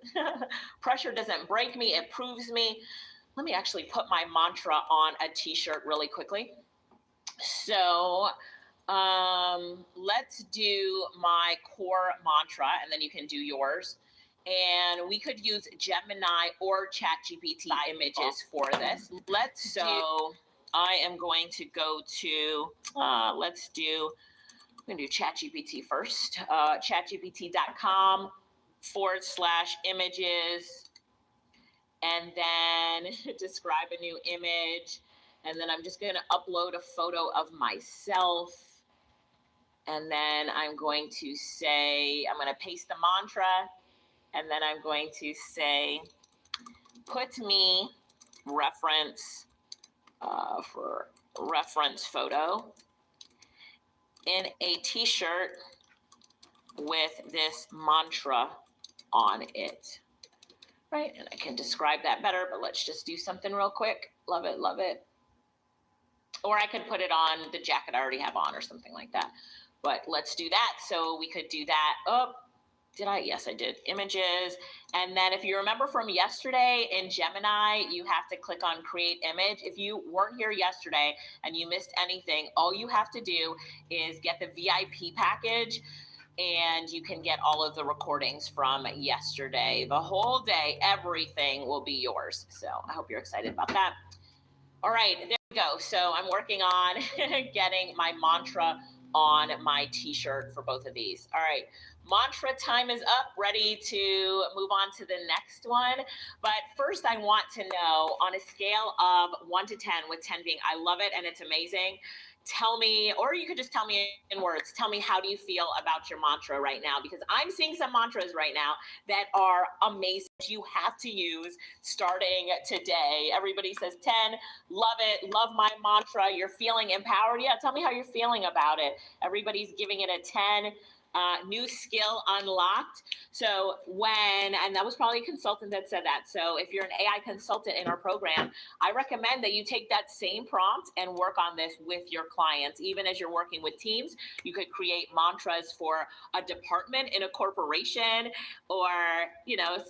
Pressure doesn't break me, it proves me. Let me actually put my mantra on a t-shirt really quickly. So let's do my core mantra and then you can do yours. And we could use Gemini or ChatGPT images for this. I am going to go to, I'm going to do ChatGPT first. ChatGPT.com/images. And then describe a new image. And then I'm just going to upload a photo of myself. And then I'm going to say, I'm going to paste the mantra. And then I'm going to say, put me reference for reference photo in a t-shirt with this mantra on it. Right, and I can describe that better, but let's just do something real quick. Love it, love it. Or I could put it on the jacket I already have on or something like that. But let's do that. So we could do that. Oh, Did I? Yes, I did. Images. And then if you remember from yesterday in Gemini, you have to click on create image. If you weren't here yesterday and you missed anything, all you have to do is get the VIP package and you can get all of the recordings from yesterday. The whole day, everything will be yours. So I hope you're excited about that. All right, there we go. So I'm working on getting my mantra on my t-shirt for both of these. All right, mantra time is up, ready to move on to the next one. But first I want to know, on a scale of 1 to 10, with 10 being I love it and it's amazing, tell me, or you could just tell me in words, tell me how do you feel about your mantra right now? Because I'm seeing some mantras right now that are amazing. You have to use starting today. Everybody says 10, love it, love my mantra. You're feeling empowered. Yeah, tell me how you're feeling about it. Everybody's giving it a 10. New skill unlocked. So and that was probably a consultant that said that. So if you're an AI consultant in our program, I recommend that you take that same prompt and work on this with your clients. Even as you're working with teams, you could create mantras for a department in a corporation, or,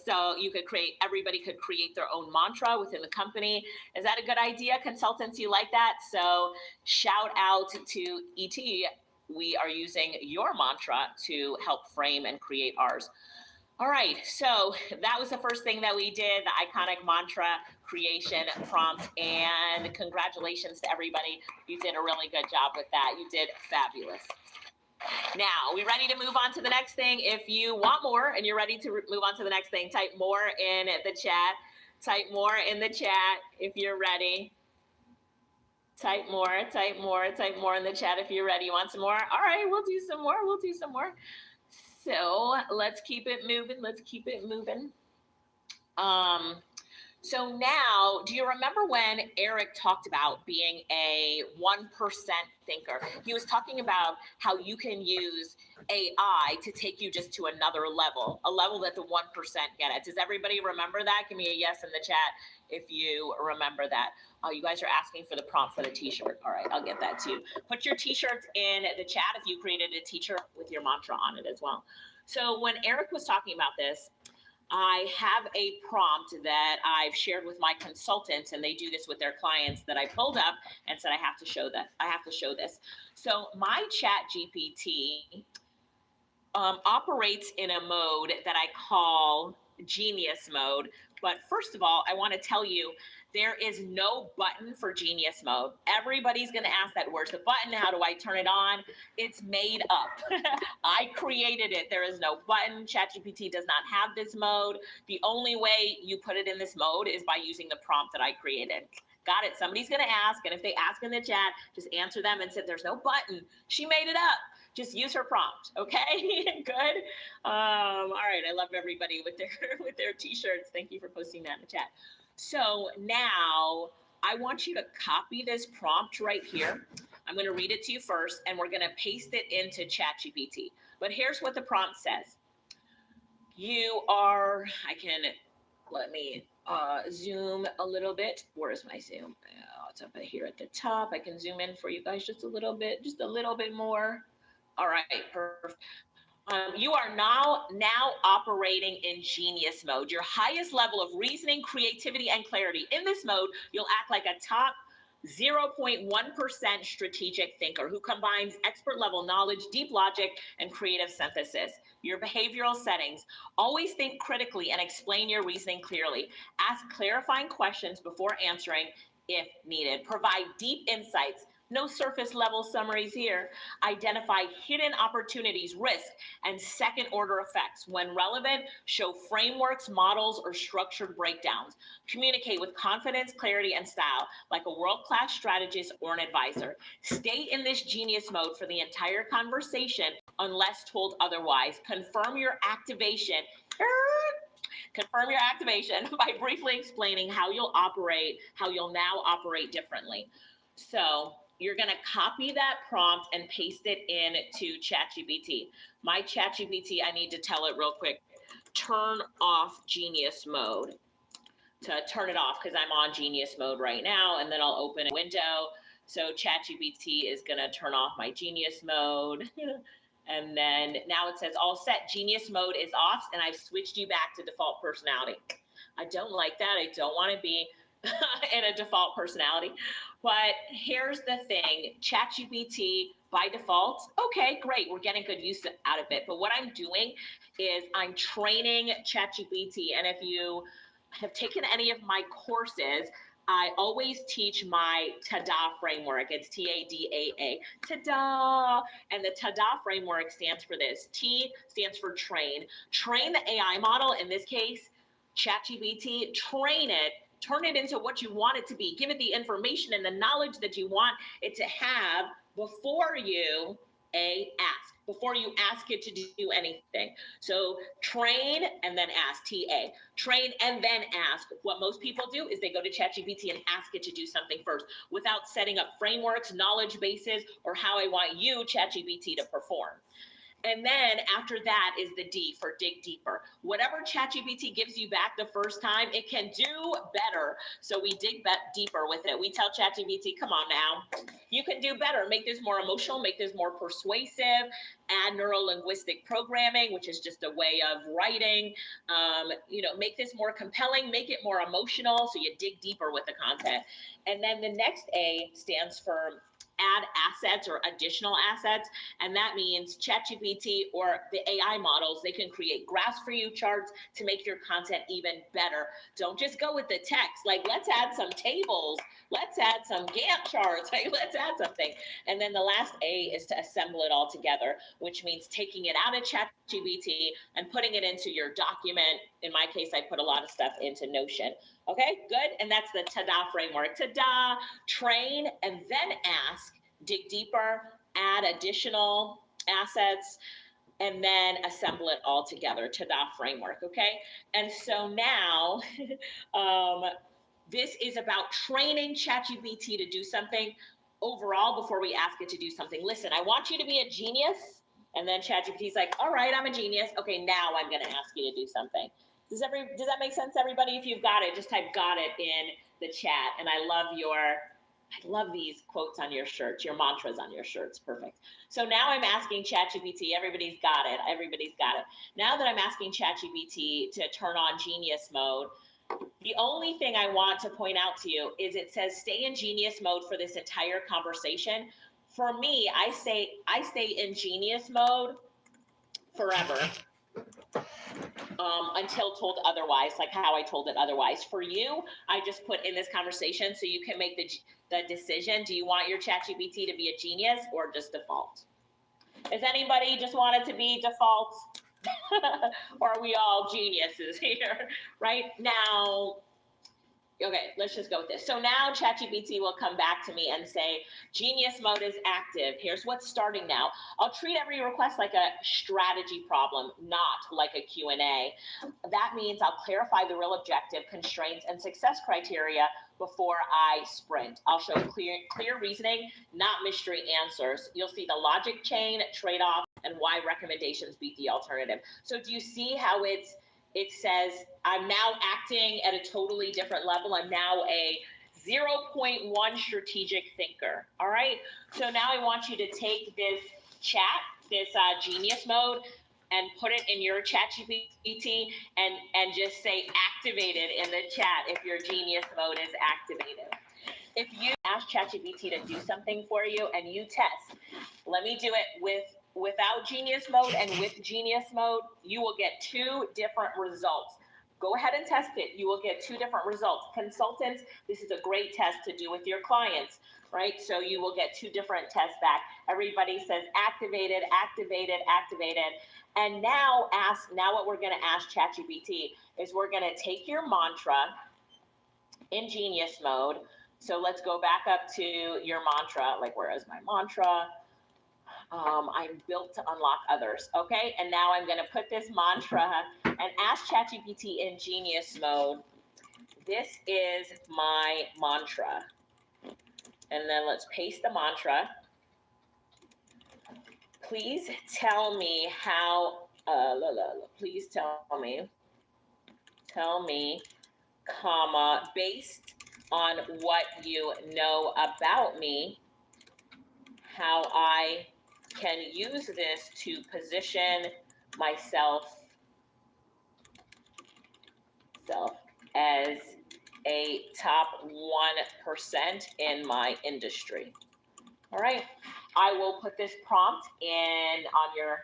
so you could everybody could create their own mantra within the company. Is that a good idea, consultants? You like that? So shout out to ET. We are using your mantra to help frame and create ours. All right, so that was the first thing that we did, the iconic mantra creation prompt, and congratulations to everybody. You did a really good job with that. You did fabulous. Now, we ready to move on to the next thing? If you want more and you're ready to move on to the next thing, type more in the chat. Type more in the chat if you're ready. Type more in the chat if you're ready. You want some more? All right, we'll do some more. So let's keep it moving. So now, do you remember when Eric talked about being a 1% thinker? He was talking about how you can use AI to take you just to another level, a level that the 1% get at. Does everybody remember that? Give me a yes in the chat if you remember that. Oh, you guys are asking for the prompt for the t-shirt. All right, I'll get that too. Put your t-shirts in the chat if you created a t-shirt with your mantra on it as well. So when Eric was talking about this, I have a prompt that I've shared with my consultants, and they do this with their clients, that I pulled up and said I have to show this. So my chat GPT operates in a mode that I call genius mode. But first of all, I want to tell you, there is no button for genius mode. Everybody's going to ask that, where's the button? How do I turn it on? It's made up. I created it. There is no button. ChatGPT does not have this mode. The only way you put it in this mode is by using the prompt that I created. Got it. Somebody's going to ask, and if they ask in the chat, just answer them and say, there's no button. She made it up. Just use her prompt, okay? Good. All right, I love everybody with their t-shirts. Thank you for posting that in the chat. So now I want you to copy this prompt right here. I'm going to read it to you first, and we're going to paste it into ChatGPT. But here's what the prompt says. Let me zoom a little bit. Where is my zoom? Oh, it's up here at the top. I can zoom in for you guys just a little bit more. All right, perfect. You are now operating in genius mode, your highest level of reasoning, creativity, and clarity. In this mode, you'll act like a top 0.1% strategic thinker who combines expert level knowledge, deep logic, and creative synthesis. Your behavioral settings: always think critically and explain your reasoning clearly. Ask clarifying questions before answering if needed. Provide deep insights. No surface level summaries here. Identify hidden opportunities, risk, and second order effects. When relevant, show frameworks, models, or structured breakdowns. Communicate with confidence, clarity, and style like a world-class strategist or an advisor. Stay in this genius mode for the entire conversation unless told otherwise. Confirm your activation by briefly explaining how you'll now operate differently. So you're going to copy that prompt and paste it into ChatGPT. My ChatGPT, I need to tell it real quick, turn off genius mode. To turn it off, because I'm on genius mode right now, and then I'll open a window. So ChatGPT is going to turn off my genius mode. And then now it says all set, genius mode is off, and I've switched you back to default personality. I don't like that. I don't want to be in a default personality. But here's the thing, ChatGPT by default, okay, great, we're getting good use out of it. But what I'm doing is I'm training ChatGPT. And if you have taken any of my courses, I always teach my TADA framework. It's TADAA. TADA. And the TADA framework stands for this. T stands for train. Train the AI model, in this case, ChatGPT, train it, turn it into what you want it to be. Give it the information and the knowledge that you want it to have before you ask, before you ask it to do anything. So train and then ask, TA. Train and then ask. What most people do is they go to ChatGPT and ask it to do something first without setting up frameworks, knowledge bases, or how I want you, ChatGPT, to perform. And then after that is the D for dig deeper. Whatever ChatGPT gives you back the first time, it can do better. So we dig deeper with it. We tell ChatGPT, come on now, you can do better. Make this more emotional, make this more persuasive, add neuro-linguistic programming, which is just a way of writing. Make this more compelling, make it more emotional. So you dig deeper with the content. And then the next A stands for add assets or additional assets. And that means ChatGPT or the AI models, they can create graphs for you, charts to make your content even better. Don't just go with the text. Like, let's add some tables. Let's add some Gantt charts. Like, let's add something. And then the last A is to assemble it all together, which means taking it out of ChatGPT and putting it into your document. In my case, I put a lot of stuff into Notion. Okay, good. And that's the TADA framework. TADA, train, and then ask, dig deeper, add additional assets, and then assemble it all together. TADA framework, okay? And so now, this is about training ChatGPT to do something overall before we ask it to do something. Listen, I want you to be a genius. And then ChatGPT's like, all right, I'm a genius. Okay, now I'm going to ask you to do something. Does that make sense, everybody? If you've got it, just type got it in the chat. And I love these quotes on your shirts, your mantras on your shirts. Perfect. So now I'm asking ChatGPT, everybody's got it. Everybody's got it. Now that I'm asking ChatGPT to turn on genius mode, the only thing I want to point out to you is it says stay in genius mode for this entire conversation. For me, I stay in genius mode forever. Until told otherwise, like how I told it otherwise. For you, I just put in this conversation so you can make the decision. Do you want your ChatGPT to be a genius or just default? Does anybody just want it to be default? Or are we all geniuses here? Right now, okay, let's just go with this. So now ChatGPT will come back to me and say, genius mode is active. Here's what's starting now. I'll treat every request like a strategy problem, not like a Q&A. That means I'll clarify the real objective, constraints, and success criteria before I sprint. I'll show clear reasoning, not mystery answers. You'll see the logic chain, trade-off, and why recommendations beat the alternative. So do you see how it says I'm now acting at a totally different level. I'm now a 0.1 strategic thinker. All right. So now I want you to take this chat, this genius mode, and put it in your ChatGPT and just say activated in the chat if your genius mode is activated. If you ask ChatGPT to do something for you and you test, let me do it without genius mode and with genius mode, you will get two different results. Go ahead and test it. You will get two different results. Consultants, this is a great test to do with your clients, right? So you will get two different tests back. Everybody says activated, activated, activated. And now what we're going to ask ChatGPT is we're going to take your mantra in genius mode. So let's go back up to your mantra. Like, where is my mantra? I'm built to unlock others. Okay. And now I'm going to put this mantra and ask ChatGPT in genius mode. This is my mantra. And then let's paste the mantra. Please tell me how, please tell me, comma, based on what you know about me, how I can use this to position myself as a top 1% in my industry. All right, I will put this prompt in on your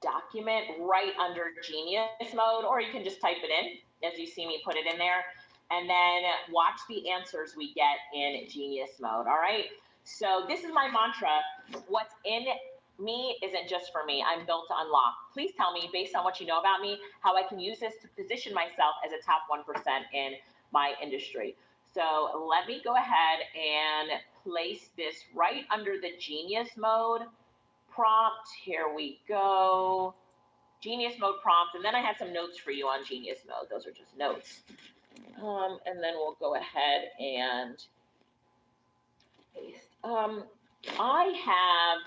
document right under Genius mode, or you can just type it in as you see me put it in there, and then watch the answers we get in Genius mode. All right, so this is my mantra. What's in me isn't just for me. I'm built to unlock. Please tell me, based on what you know about me, how I can use this to position myself as a top 1% in my industry. So let me go ahead and place this right under the Genius mode prompt. Here we go. Genius mode prompt. And then I had some notes for you on Genius mode. Those are just notes. And then we'll go ahead and paste. I have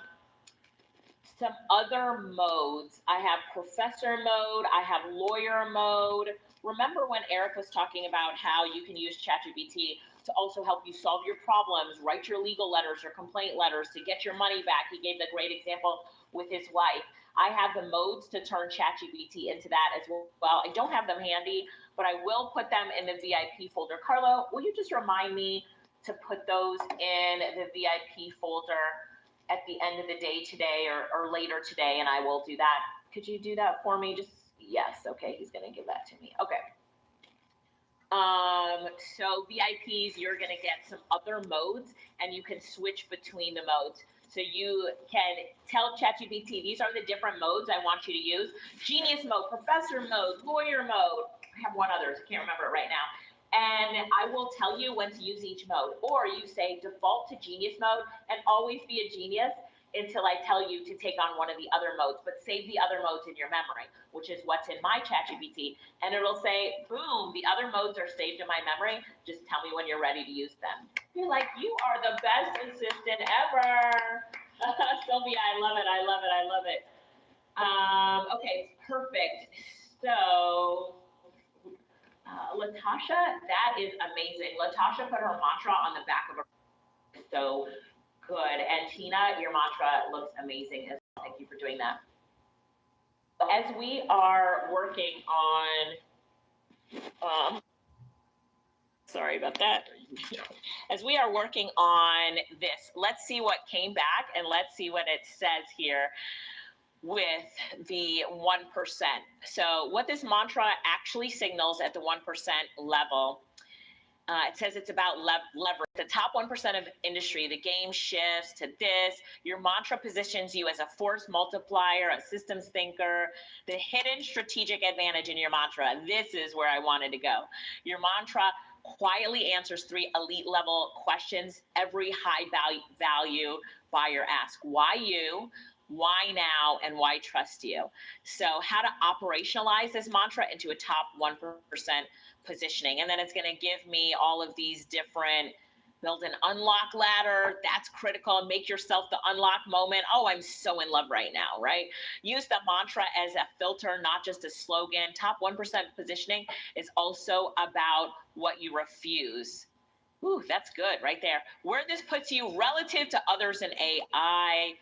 some other modes. I have professor mode. I have lawyer mode. Remember when Eric was talking about how you can use ChatGPT to also help you solve your problems, write your legal letters, your complaint letters, to get your money back? He gave the great example with his wife. I have the modes to turn ChatGPT into that as well. I don't have them handy, but I will put them in the VIP folder. Carlo, will you just remind me to put those in the VIP folder at the end of the day today or later today, and I will do that. Could you do that for me? Just, yes, okay, he's gonna give that to me. Okay. So VIPs, you're gonna get some other modes, and you can switch between the modes. So you can tell ChatGPT, these are the different modes I want you to use. Genius mode, professor mode, lawyer mode. I have one other, I can't remember it right now. And I will tell you when to use each mode. Or you say default to genius mode and always be a genius until I tell you to take on one of the other modes, but save the other modes in your memory, which is what's in my ChatGPT. And it'll say, boom, the other modes are saved in my memory. Just tell me when you're ready to use them. You're like, you are the best assistant ever. Sylvia, I love it, I love it, I love it. Okay, perfect. So, Latasha, that is amazing. Latasha put her mantra on the back of her. So good. And Tina, your mantra looks amazing as well. Thank you for doing that. As we are working on, sorry about that. As we are working on this, let's see what came back and let's see what it says here with the 1%. So what this mantra actually signals at the 1% level, it says it's about leverage. The top 1% of industry, the game shifts to this. Your mantra positions you as a force multiplier, a systems thinker, the hidden strategic advantage in your mantra. This is where I wanted to go. Your mantra quietly answers 3 elite level questions every high value buyer asks. Why you? Why now, and why trust you? So how to operationalize this mantra into a top 1% positioning. And then it's going to give me all of these different, build an unlock ladder. That's critical. Make yourself the unlock moment. Oh, I'm so in love right now, right? Use the mantra as a filter, not just a slogan. Top 1% positioning is also about what you refuse. Ooh, that's good right there. Where this puts you relative to others in AI,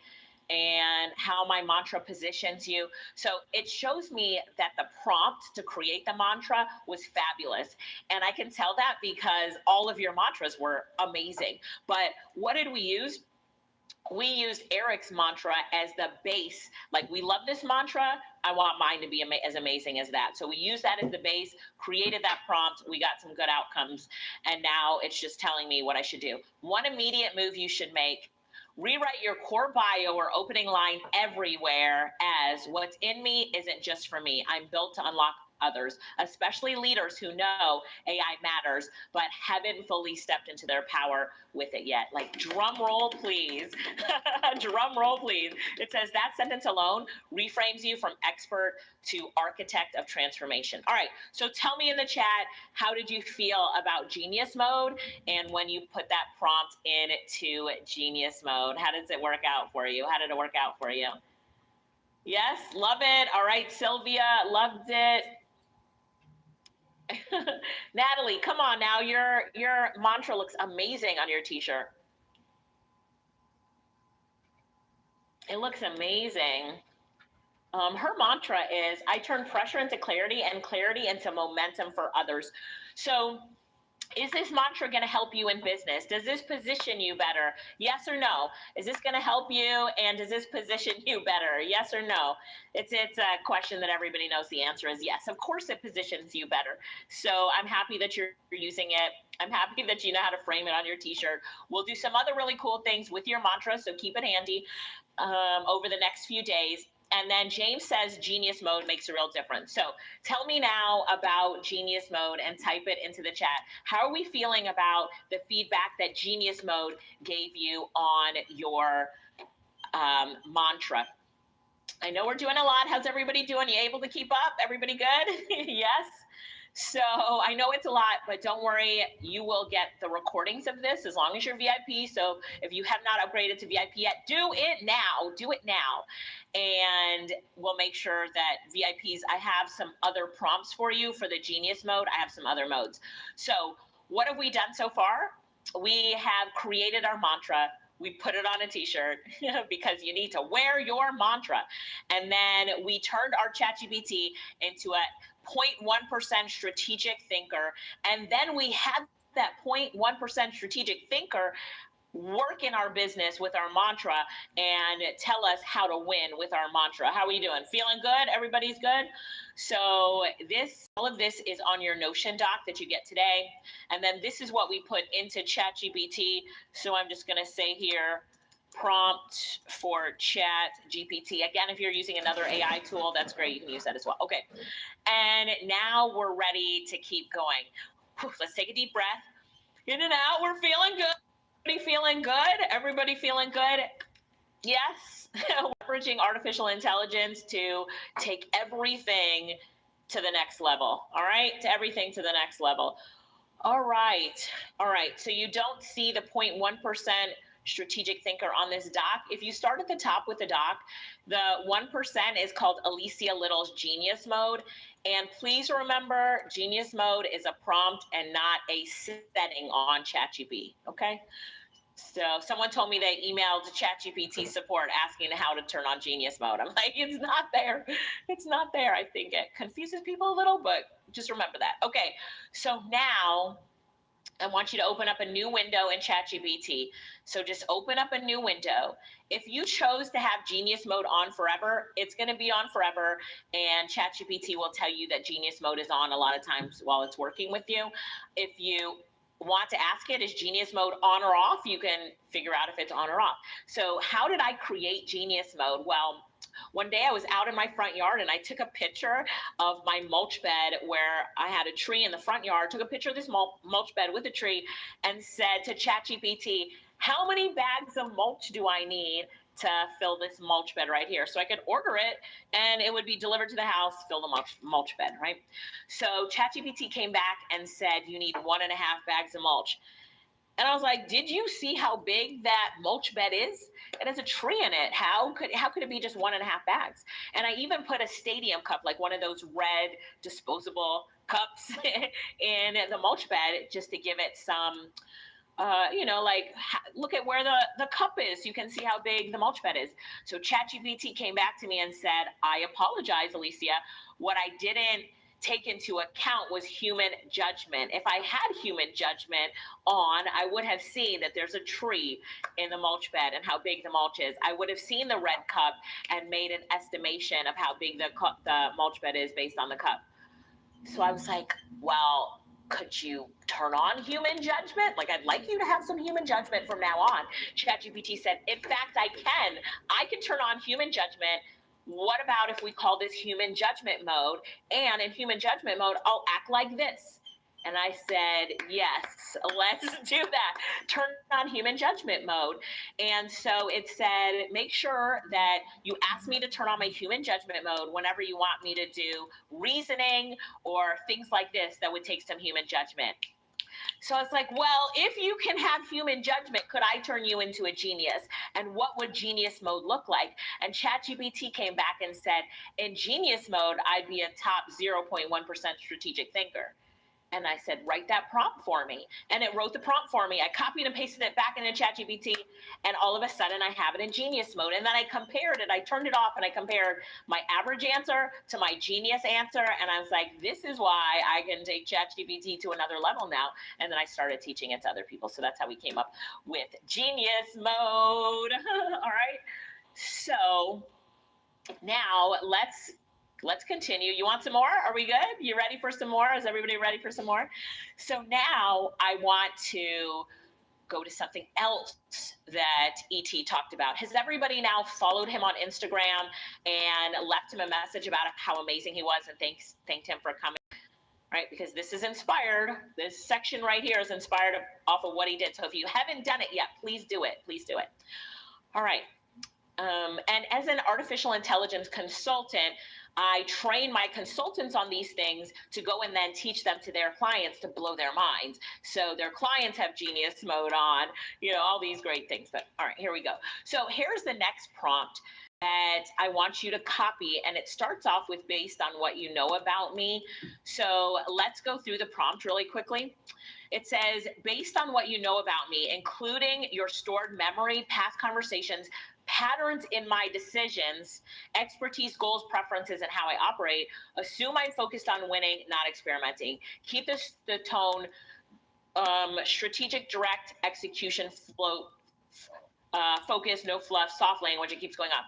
and how my mantra positions you. So it shows me that the prompt to create the mantra was fabulous. And I can tell that because all of your mantras were amazing. But what did we use? We used Eric's mantra as the base. Like, we love this mantra. I want mine to be as amazing as that. So we used that as the base, created that prompt. We got some good outcomes. And now it's just telling me what I should do. One immediate move you should make: rewrite your core bio or opening line everywhere as what's in me isn't just for me. I'm built to unlock others, especially leaders who know AI matters, but haven't fully stepped into their power with it yet. Like, drum roll, please. Drum roll, please. It says that sentence alone reframes you from expert to architect of transformation. All right, so tell me in the chat, how did you feel about Genius mode? And when you put that prompt into Genius mode, how does it work out for you? How did it work out for you? Yes, love it. All right, Sylvia, loved it. Natalie, come on now. Your mantra looks amazing on your t-shirt. It looks amazing. Her mantra is, I turn pressure into clarity and clarity into momentum for others. So is this mantra going to help you in business? Does this position you better? Yes or no? Is this going to help you, and does this position you better? Yes or no? It's a question that everybody knows the answer is yes. Of course it positions you better. So I'm happy that you're using it. I'm happy that you know how to frame it on your t-shirt. We'll do some other really cool things with your mantra, so keep it handy over the next few days. And then James says genius mode makes a real difference. So tell me now about genius mode and type it into the chat. How are we feeling about the feedback that genius mode gave you on your mantra? I know we're doing a lot. How's everybody doing? You able to keep up? Everybody good? Yes. So I know it's a lot, but don't worry, you will get the recordings of this as long as you're VIP. So if you have not upgraded to VIP yet, do it now. Do it now. And we'll make sure that VIPs, I have some other prompts for you for the genius mode. I have some other modes. So what have we done so far? We have created our mantra. We put it on a t-shirt because you need to wear your mantra. And then we turned our ChatGPT into a 0.1% strategic thinker. And then we had that 0.1% strategic thinker work in our business with our mantra and tell us how to win with our mantra. How are you doing? Feeling good? Everybody's good? So all of this is on your Notion doc that you get today. And then this is what we put into ChatGPT. So I'm just going to say here, prompt for ChatGPT. Again, if you're using another AI tool, that's great. You can use that as well. Okay. And now we're ready to keep going. Let's take a deep breath. In and out. We're feeling good. Everybody feeling good? Everybody feeling good? Yes. Leveraging artificial intelligence to take everything to the next level. All right. To everything to the next level. All right. All right. So you don't see the 0.1% strategic thinker on this doc. If you start at the top with the doc, the 1% is called Alicia Little's genius mode. And please remember, genius mode is a prompt and not a setting on ChatGPT. Okay. So someone told me they emailed ChatGPT support asking how to turn on genius mode. I'm like, it's not there. It's not there. I think it confuses people a little, but just remember that. Okay. So now I want you to open up a new window in ChatGPT. So just open up a new window. If you chose to have Genius Mode on forever, it's going to be on forever, and ChatGPT will tell you that Genius Mode is on a lot of times while it's working with you. If you want to ask it, is Genius Mode on or off? You can figure out if it's on or off. So how did I create Genius Mode? Well, one day I was out in my front yard and I took a picture of my mulch bed where I had a tree in the front yard, took a picture of this mulch bed with a tree and said to ChatGPT, how many bags of mulch do I need to fill this mulch bed right here? So I could order it and it would be delivered to the house, fill the mulch bed, right? So ChatGPT came back and said, you need 1.5 bags of mulch. And I was like, did you see how big that mulch bed is? It has a tree in it. How could it be just 1.5 bags? And I even put a stadium cup, like one of those red disposable cups in the mulch bed just to give it some, look at where the cup is. You can see how big the mulch bed is. So ChatGPT came back to me and said, I apologize, Alicia. What I didn't take into account was human judgment. If I had human judgment on, I would have seen that there's a tree in the mulch bed and how big the mulch is. I would have seen the red cup and made an estimation of how big the mulch bed is based on the cup. So I was like, well, could you turn on human judgment? Like, I'd like you to have some human judgment from now on. ChatGPT said, in fact, I can. I can turn on human judgment. What about if we call this human judgment mode? And in human judgment mode, I'll act like this. And I said, yes, let's do that. Turn on human judgment mode. And so it said, make sure that you ask me to turn on my human judgment mode whenever you want me to do reasoning or things like this that would take some human judgment. So it's like, well, if you can have human judgment, could I turn you into a genius? And what would genius mode look like? And ChatGPT came back and said, in genius mode, I'd be a top 0.1% strategic thinker. And I said, write that prompt for me. And it wrote the prompt for me. I copied and pasted it back into ChatGPT, and all of a sudden I have it in genius mode. And then I compared it. I turned it off and I compared my average answer to my genius answer. And I was like, this is why I can take ChatGPT to another level now. And then I started teaching it to other people. So that's how we came up with genius mode. All right. So now let's continue. You want some more? Are we good? You ready for some more? Is everybody ready for some more? So now I want to go to something else that ET talked about. Has everybody now followed him on Instagram and left him a message about how amazing he was and thanked him for coming? Right? Because this is inspired. This section right here is inspired off of what he did. So if you haven't done it yet, please do it. Please do it. All right. And as an artificial intelligence consultant, I train my consultants on these things to go and then teach them to their clients to blow their minds. So their clients have genius mode on, all these great things. But all right, here we go. So here's the next prompt that I want you to copy, and it starts off with based on what you know about me. So let's go through the prompt really quickly. It says, based on what you know about me, including your stored memory, past conversations, patterns in my decisions, expertise, goals, preferences, and how I operate, assume I'm focused on winning, not experimenting. Keep the tone, strategic, direct execution, flow, focus, no fluff, soft language. It keeps going up.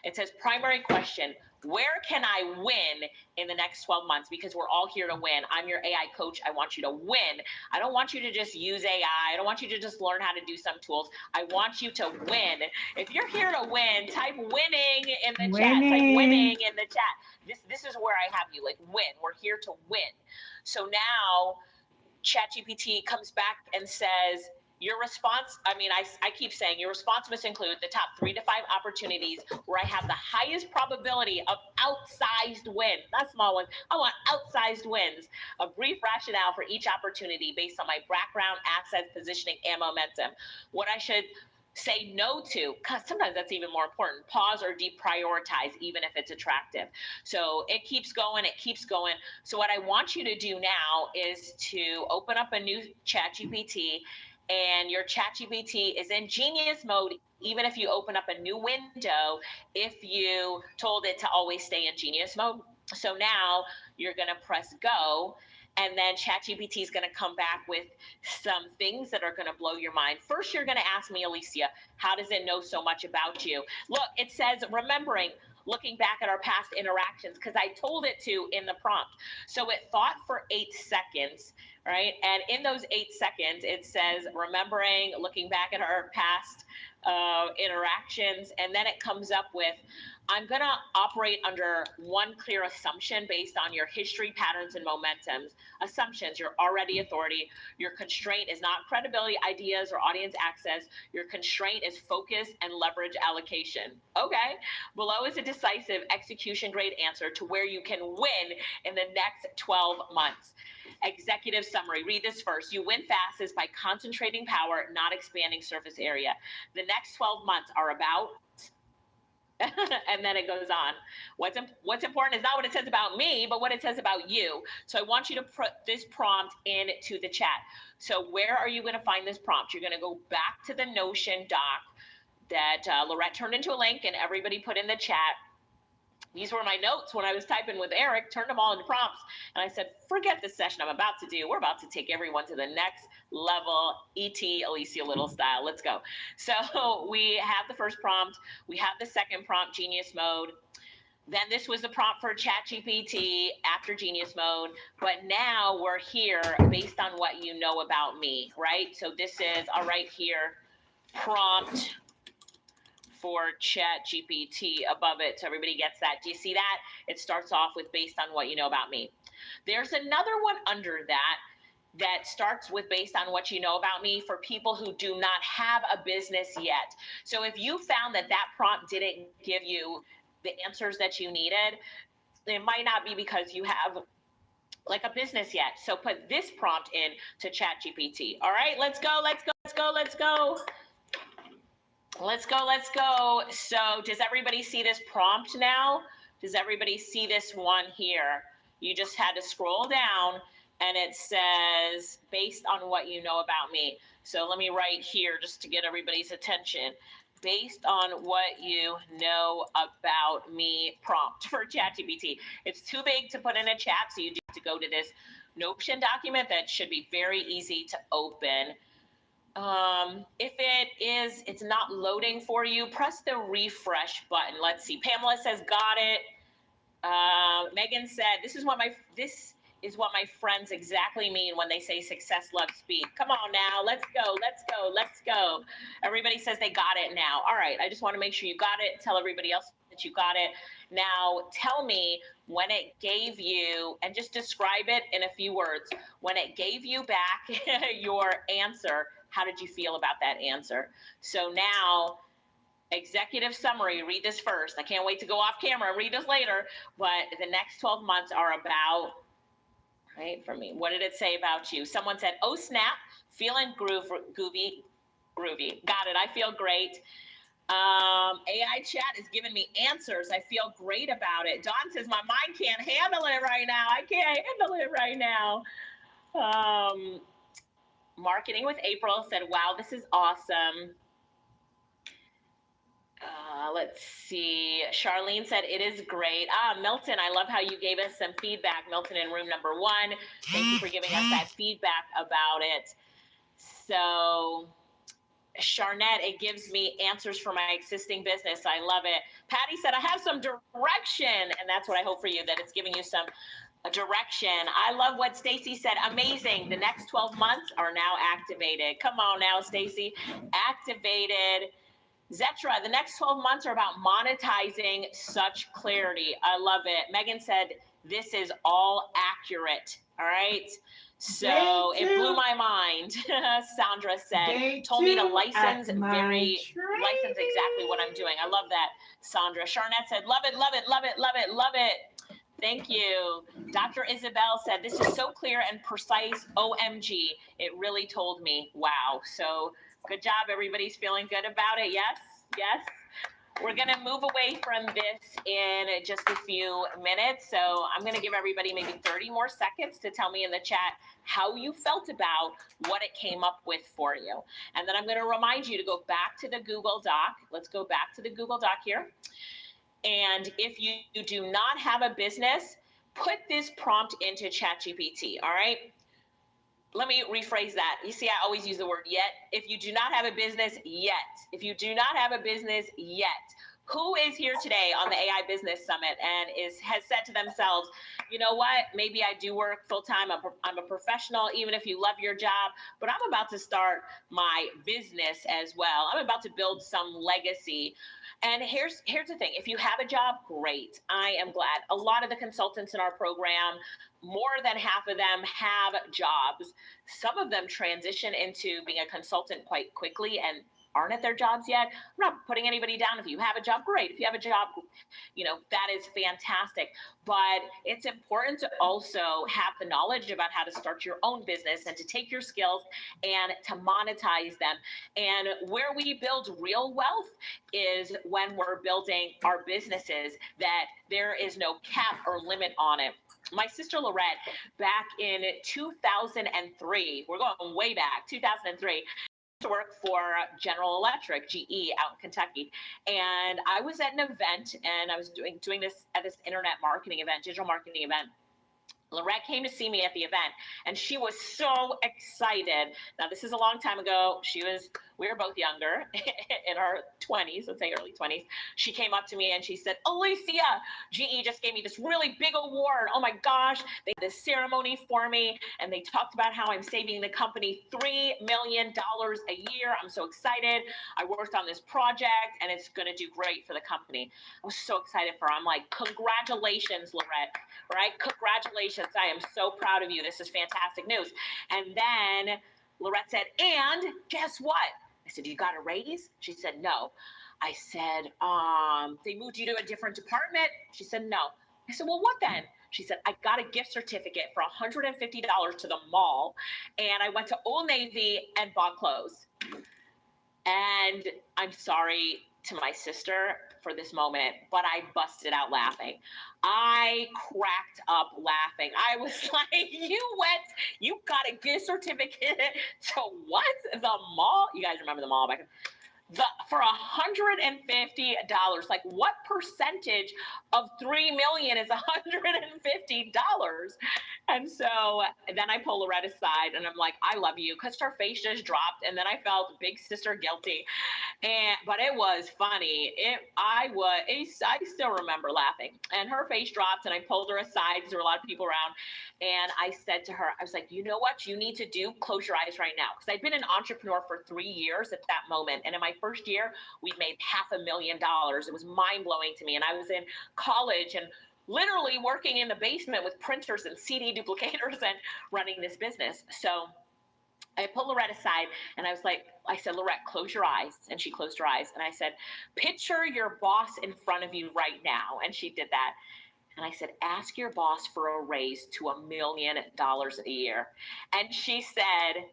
It says, primary question, where can I win in the next 12 months? Because we're all here to win. I'm your AI coach. I want you to win. I don't want you to just use AI. I don't want you to just learn how to do some tools. I want you to win. If you're here to win, type winning in the chat. Type winning in the chat. This is where I have you, like win. We're here to win. So now ChatGPT comes back and says, your response, I keep saying your response must include the top 3 to 5 opportunities where I have the highest probability of outsized wins, not small ones. I want outsized wins. A brief rationale for each opportunity based on my background, assets, positioning, and momentum. What I should say no to, because sometimes that's even more important. Pause or deprioritize, even if it's attractive. So it keeps going, it keeps going. So what I want you to do now is to open up a new ChatGPT, and your ChatGPT is in genius mode, even if you open up a new window, if you told it to always stay in genius mode. So now you're going to press go, and then ChatGPT is going to come back with some things that are going to blow your mind. First, you're going to ask me, Alicia, how does it know so much about you? Look, it says, remembering, looking back at our past interactions, because I told it to in the prompt. So it thought for 8 seconds, right? And in those 8 seconds, it says, remembering, looking back at our past interactions, and then it comes up with, I'm going to operate under one clear assumption based on your history, patterns, and momentums. Assumptions, you're already authority. Your constraint is not credibility, ideas, or audience access. Your constraint is focus and leverage allocation. Okay. Below is a decisive execution-grade answer to where you can win in the next 12 months. Executive summary. Read this first. You win fastest by concentrating power, not expanding surface area. The next 12 months are about and then it goes on. What's important is not what it says about me, but what it says about you. So I want you to put this prompt into the chat. So where are you going to find this prompt? You're going to go back to the Notion doc that Lorette turned into a link and everybody put in the chat. These were my notes when I was typing with Eric, turned them all into prompts. And I said, forget the session I'm about to do. We're about to take everyone to the next level, E.T. Alicia Little style. Let's go. So we have the first prompt. We have the second prompt, genius mode. Then this was the prompt for ChatGPT after genius mode. But now we're here based on what you know about me, right? So this is, all right, here, prompt for ChatGPT above it, so everybody gets that. Do you see that? It starts off with based on what you know about me. There's another one under that starts with based on what you know about me for people who do not have a business yet. So if you found that prompt didn't give you the answers that you needed, it might not be because you have like a business yet. So put this prompt in to ChatGPT. All right, let's go, let's go, let's go, let's go. Let's go, let's go. So does everybody see this prompt now? Does everybody see this one here? You just had to scroll down and it says, based on what you know about me. So let me write here just to get everybody's attention. Based on what you know about me, prompt for ChatGPT. It's too big to put in a chat, so you do have to go to this Notion document that should be very easy to open. If it's not loading for you, press the refresh button. Let's see. Pamela says, got it. Megan said, this is what my friends exactly mean when they say success loves speed. Come on now, let's go. Everybody says they got it now. All right, I just want to make sure you got it. Tell everybody else that you got it. Now tell me when it gave you, and just describe it in a few words. When it gave you back your answer, how did you feel about that answer? So now, executive summary, read this first. I can't wait to go off camera and read this later, but the next 12 months are about, right, for me, what did it say about you? Someone said, oh snap, feeling groovy. Got it, I feel great. AI chat is giving me answers. I feel great about it. Dawn says, my mind can't handle it right now. I can't handle it right now. Marketing with April said, wow, this is awesome. Let's see. Charlene said, it is great. Milton, I love how you gave us some feedback. Milton in room number 1. Thank you for giving us that feedback about it. So, Charnette, it gives me answers for my existing business. I love it. Patty said, I have some direction. And that's what I hope for you, that it's giving you some direction. I love what Stacy said. Amazing. The next 12 months are now activated. Come on now, Stacy. Activated. Zetra, the next 12 months are about monetizing such clarity. I love it. Megan said, this is all accurate. All right. So it blew my mind. Sandra said, told me to license exactly what I'm doing. I love that. Sandra. Charnette said, love it, love it, love it, love it, love it. Thank you. Dr. Isabel said, this is so clear and precise. OMG. It really told me. Wow. So good job. Everybody's feeling good about it. Yes. Yes. We're going to move away from this in just a few minutes. So I'm going to give everybody maybe 30 more seconds to tell me in the chat how you felt about what it came up with for you. And then I'm going to remind you to go back to the Google Doc. Let's go back to the Google Doc here. And if you do not have a business, put this prompt into ChatGPT, all right? Let me rephrase that. You see, I always use the word yet. If you do not have a business yet, if you do not have a business yet, who is here today on the AI Business Summit and has said to themselves, you know what, maybe I do work full-time, I'm a professional, even if you love your job, but I'm about to start my business as well. I'm about to build some legacy. And here's the thing. If you have a job, great. I am glad. A lot of the consultants in our program, more than half of them have jobs. Some of them transition into being a consultant quite quickly and aren't at their jobs yet. I'm not putting anybody down. If you have a job, great. If you have a job, that is fantastic. But it's important to also have the knowledge about how to start your own business and to take your skills and to monetize them. And where we build real wealth is when we're building our businesses that there is no cap or limit on it. My sister Lorette, back in 2003, we're going way back, 2003, to work for General Electric, GE, out in Kentucky. And I was at an event, and I was doing this at this internet marketing event, digital marketing event. Lorette came to see me at the event, and she was so excited. Now, this is a long time ago. We were both younger, in our 20s, let's say early 20s. She came up to me and she said, Alicia, GE just gave me this really big award. Oh my gosh, they did this ceremony for me, and they talked about how I'm saving the company $3 million a year. I'm so excited. I worked on this project, and it's going to do great for the company. I was so excited for her. I'm like, congratulations, Lorette, right? Congratulations. I am so proud of you. This is fantastic news. And then Lorette said, and guess what? I said, you got a raise? She said, no. I said, they moved you to a different department? She said, no. I said, well, what then? She said, I got a gift certificate for $150 to the mall, and I went to Old Navy and bought clothes. And I'm sorry to my sister for this moment, but I busted out laughing. I cracked up laughing. I was like, you got a gift certificate to what? The mall? You guys remember the mall back for $150. Like, what percentage of 3 million is $150? And so then I pull Loretta aside and I'm like, I love you, because her face just dropped, and then I felt big sister guilty. But it was funny. I still remember laughing, and her face dropped, and I pulled her aside because there were a lot of people around, and I said to her, I was like, you know what you need to do? Close your eyes right now. Because I'd been an entrepreneur for 3 years at that moment, and in my first year, we made $500,000. It was mind blowing to me, and I was in college and literally working in the basement with printers and CD duplicators and running this business. So I pulled Lorette aside and I said, Lorette, close your eyes. And she closed her eyes. And I said, picture your boss in front of you right now. And she did that. And I said, ask your boss for a raise to $1 million a year. And she said,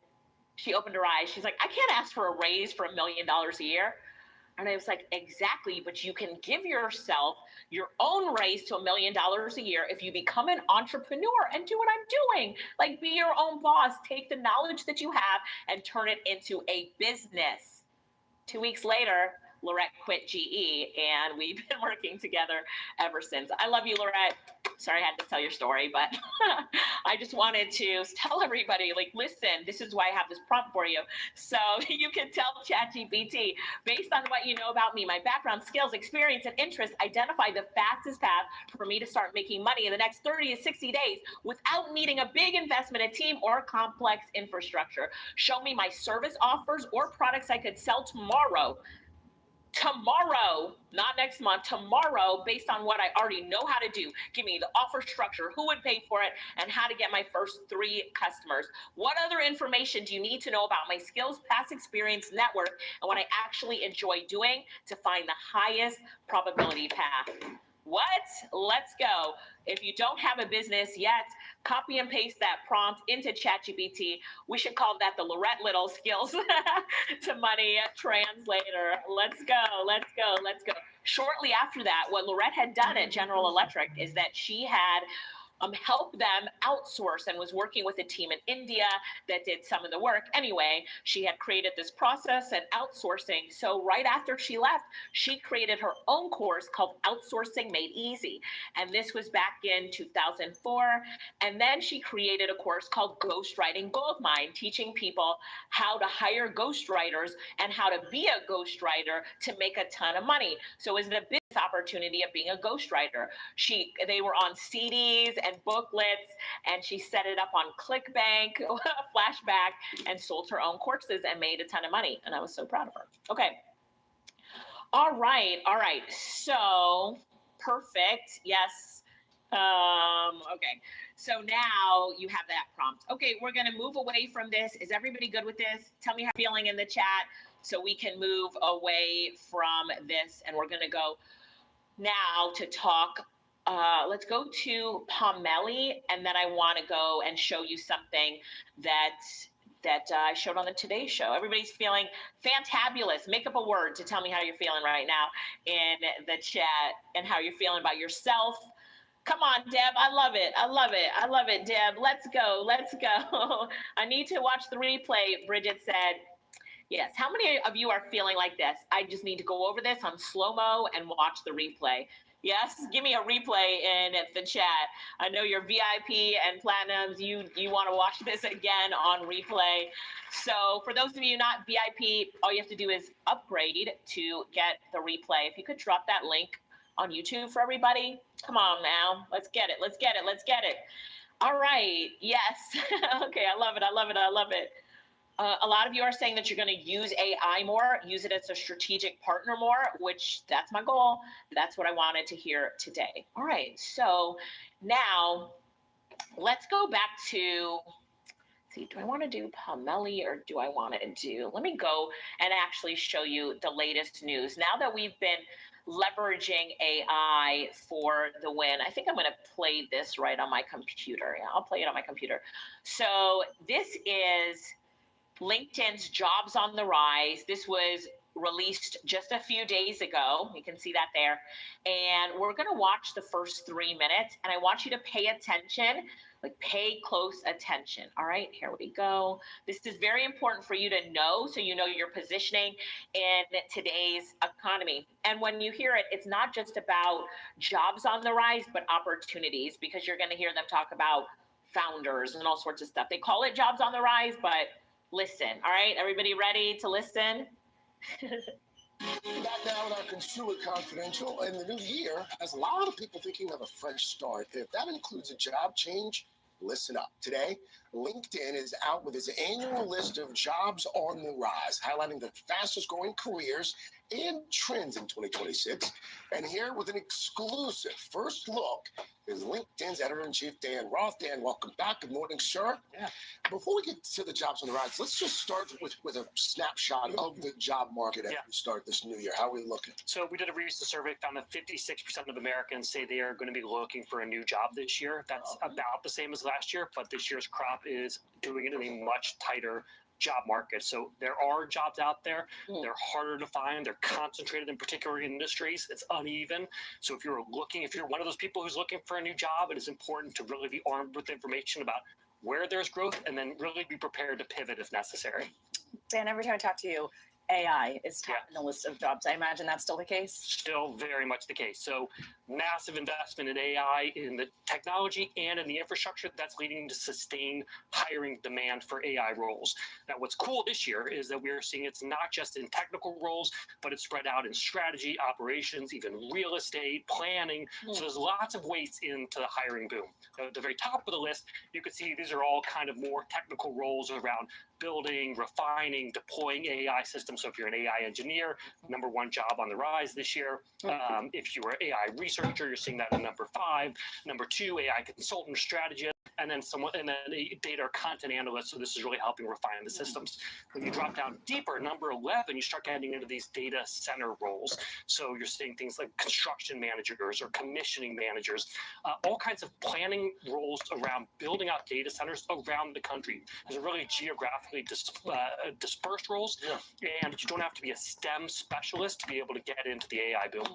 she opened her eyes. She's like, I can't ask for a raise for $1 million a year. And I was like, exactly, but you can give yourself your own raise to $1 million a year if you become an entrepreneur and do what I'm doing. Like, be your own boss, take the knowledge that you have and turn it into a business. 2 weeks later, Lorette quit GE, and we've been working together ever since. I love you, Lorette. Sorry I had to tell your story, but I just wanted to tell everybody, like, listen, this is why I have this prompt for you. So you can tell ChatGPT, based on what you know about me, my background, skills, experience, and interests, identify the fastest path for me to start making money in the next 30 to 60 days without needing a big investment, a team, or complex infrastructure. Show me my service offers or products I could sell tomorrow, not next month, tomorrow, based on what I already know how to do. Give me the offer structure, who would pay for it, and how to get my first 3 customers. What other information do you need to know about my skills, past experience, network, and what I actually enjoy doing to find the highest probability path? What? Let's go. If you don't have a business yet, copy and paste that prompt into ChatGPT. We should call that the Lorette Little Skills to Money Translator. Let's go. Shortly after that, what Lorette had done at General Electric is that she had helped them outsource and was working with a team in India that did some of the work. Anyway, she had created this process and outsourcing. So right after she left, she created her own course called Outsourcing Made Easy. And this was back in 2004. And then she created a course called Ghostwriting Goldmine, teaching people how to hire ghostwriters and how to be a ghostwriter to make a ton of money. So it was the business opportunity of being a ghostwriter. They were on CDs and booklets, and she set it up on ClickBank, Flashback, and sold her own courses and made a ton of money. And I was so proud of her. Okay. All right. So perfect. Yes. Okay. So now you have that prompt. Okay, we're going to move away from this. Is everybody good with this? Tell me how you're feeling in the chat so we can move away from this. And we're going to go now to talk. Let's go to Pomeli, and then I want to go and show you something that I showed on the Today Show. Everybody's feeling fantabulous. Make up a word to tell me how you're feeling right now in the chat and how you're feeling about yourself. Come on, Deb. I love it, Deb. Let's go. I need to watch the replay, Bridget said. Yes. How many of you are feeling like this? I just need to go over this on slow-mo and watch the replay. Yes, give me a replay in the chat. I know you're VIP and Platinums. You want to watch this again on replay. So for those of you not VIP, all you have to do is upgrade to get the replay. If you could drop that link on YouTube for everybody. Come on now. Let's get it. All right. Yes. Okay. I love it. A lot of you are saying that you're going to use AI more, use it as a strategic partner more, which that's my goal. That's what I wanted to hear today. All right. So now let's go back to, see, do I want to do Pomeli or do I want to do, let me go and actually show you the latest news. Now that we've been leveraging AI for the win, I think I'm going to play this right on my computer. Yeah, I'll play it on my computer. So this is LinkedIn's Jobs on the Rise. This was released just a few days ago. You can see that there. And we're going to watch the first 3 minutes, and I want you to pay attention, like pay close attention. All right, here we go. This is very important for you to know, so you know your positioning in today's economy. And when you hear it, it's not just about jobs on the rise, but opportunities, because you're going to hear them talk about founders and all sorts of stuff. They call it jobs on the rise, but listen. All right, everybody ready to listen? Back now with our Consumer Confidential, and the new year has a lot of people thinking of a fresh start. If that includes a job change, listen up. Today, LinkedIn is out with its annual list of jobs on the rise, highlighting the fastest growing careers and trends in 2026. And here with an exclusive first look is LinkedIn's editor-in-chief, Dan Roth. Dan, welcome back. Good morning, sir. Yeah. Before we get to the jobs on the rise, let's just start with a snapshot of the job market as we start this new year. How are we looking? So we did a recent survey, found that 56% of Americans say they are going to be looking for a new job this year. That's about the same as last year, but this year's crop is doing it in a much tighter job market. So there are jobs out there. They're harder to find. They're concentrated in particular industries. It's uneven. So if you're one of those people who's looking for a new job, it is important to really be armed with information about where there's growth and then really be prepared to pivot if necessary. Dan, every time I talk to you, AI is top in the list of jobs. I imagine that's still the case? Still very much the case. So massive investment in AI, in the technology and in the infrastructure that's leading to sustained hiring demand for AI roles. Now, what's cool this year is that we're seeing it's not just in technical roles, but it's spread out in strategy, operations, even real estate, planning. So there's lots of weights into the hiring boom. Now, at the very top of the list, you can see these are all kind of more technical roles around building, refining, deploying AI systems. So if you're an AI engineer, number one job on the rise this year. If you're an AI researcher, you're seeing that in number 5. Number 2, AI consultant, strategist, and then a data or content analyst. So this is really helping refine the systems. When you drop down deeper, number 11, you start getting into these data center roles. So you're seeing things like construction managers or commissioning managers, all kinds of planning roles around building out data centers around the country. These are really geographically dispersed roles, and you don't have to be a STEM specialist to be able to get into the AI boom.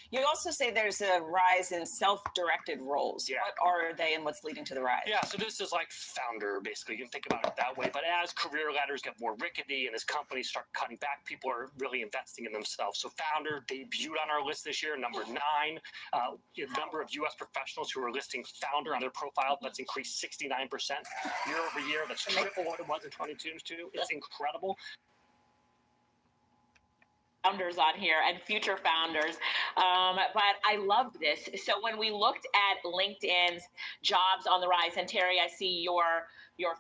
You also say there's a rise in self-directed roles. What are they and what's leading to the rise? Yeah, so this is like founder, basically. You can think about it that way. But as career ladders get more rickety and as companies start cutting back, people are really investing in themselves. So founder debuted on our list this year, number 9. The number of U.S. professionals who are listing founder on their profile, that's increased 69% year over year. That's triple what it was in 2022. It's incredible. Founders on here and future founders. But I love this. So when we looked at LinkedIn's jobs on the rise, and Terry, I see your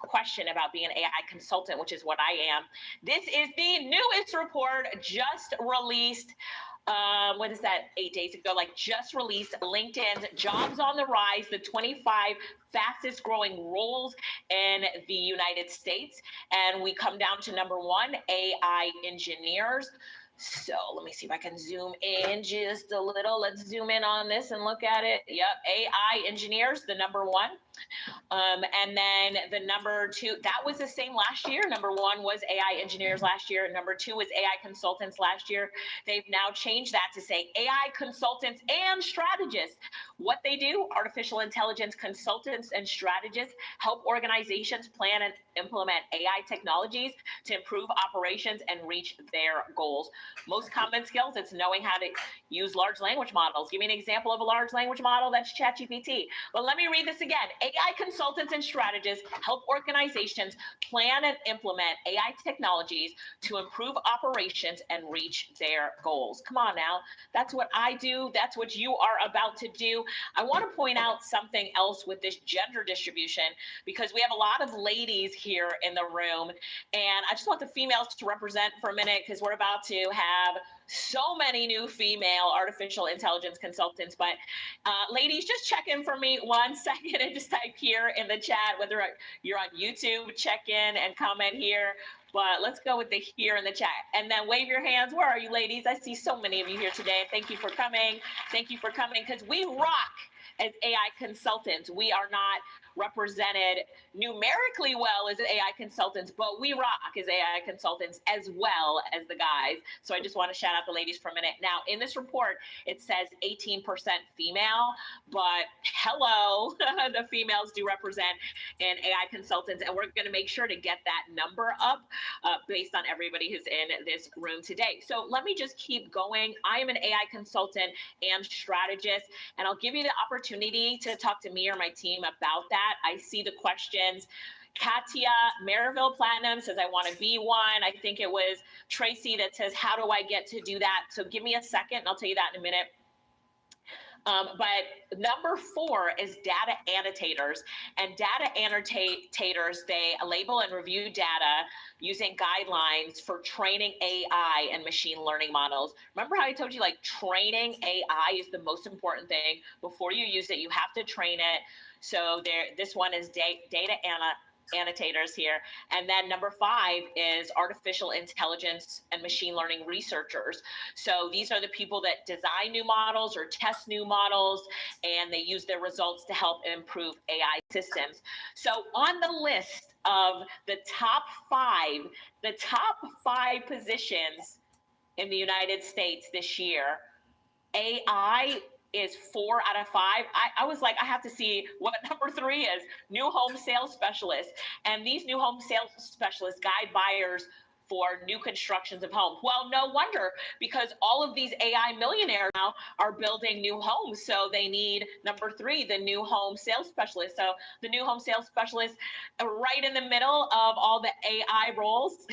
question about being an AI consultant, which is what I am. This is the newest report just released. What is that? 8 days ago, just released LinkedIn's jobs on the rise, the 25 fastest growing roles in the United States. And we come down to number 1, AI engineers. So let me see if I can zoom in just a little. Let's zoom in on this and look at it. Yep, AI engineers, the number 1. And then the number 2, that was the same last year. Number 1 was AI engineers last year. Number 2 was AI consultants last year. They've now changed that to say AI consultants and strategists. What they do, artificial intelligence consultants and strategists help organizations plan and implement AI technologies to improve operations and reach their goals. Most common skills, it's knowing how to use large language models. Give me an example of a large language model. That's ChatGPT. But let me read this again. AI consultants and strategists help organizations plan and implement AI technologies to improve operations and reach their goals. Come on now. That's what I do. That's what you are about to do. I want to point out something else with this gender distribution, because we have a lot of ladies here in the room, and I just want the females to represent for a minute, because we're about to have so many new female artificial intelligence consultants. But ladies, just check in for me 1 second and just type here in the chat, whether you're on YouTube, check in and comment here. But let's go with the here in the chat. And then wave your hands. Where are you, ladies? I see so many of you here today. Thank you for coming. Thank you for coming, because we rock as AI consultants. We are not represented numerically well as AI consultants, but we rock as AI consultants as well as the guys. So I just want to shout out the ladies for a minute. Now, in this report, it says 18% female, but hello, the females do represent in AI consultants, and we're going to make sure to get that number up based on everybody who's in this room today. So let me just keep going. I am an AI consultant and strategist, and I'll give you the opportunity to talk to me or my team about that. I see the questions. Katia Maryville Platinum says, I want to be one. I think it was Tracy that says, how do I get to do that? So give me a second, and I'll tell you that in a minute. But number 4 is data annotators. And data annotators, they label and review data using guidelines for training AI and machine learning models. Remember how I told you, like, training AI is the most important thing. Before you use it, you have to train it. So this one is data annotators here. And then number 5 is artificial intelligence and machine learning researchers. So these are the people that design new models or test new models, and they use their results to help improve AI systems. So on the list of the top 5 positions in the United States this year, AI is 4 out of 5. I was like, I have to see what number 3 is. New home sales specialists. And these new home sales specialists guide buyers for new constructions of homes. Well, no wonder, because all of these AI millionaires now are building new homes. So they need number 3, the new home sales specialist. So the new home sales specialist right in the middle of all the AI roles.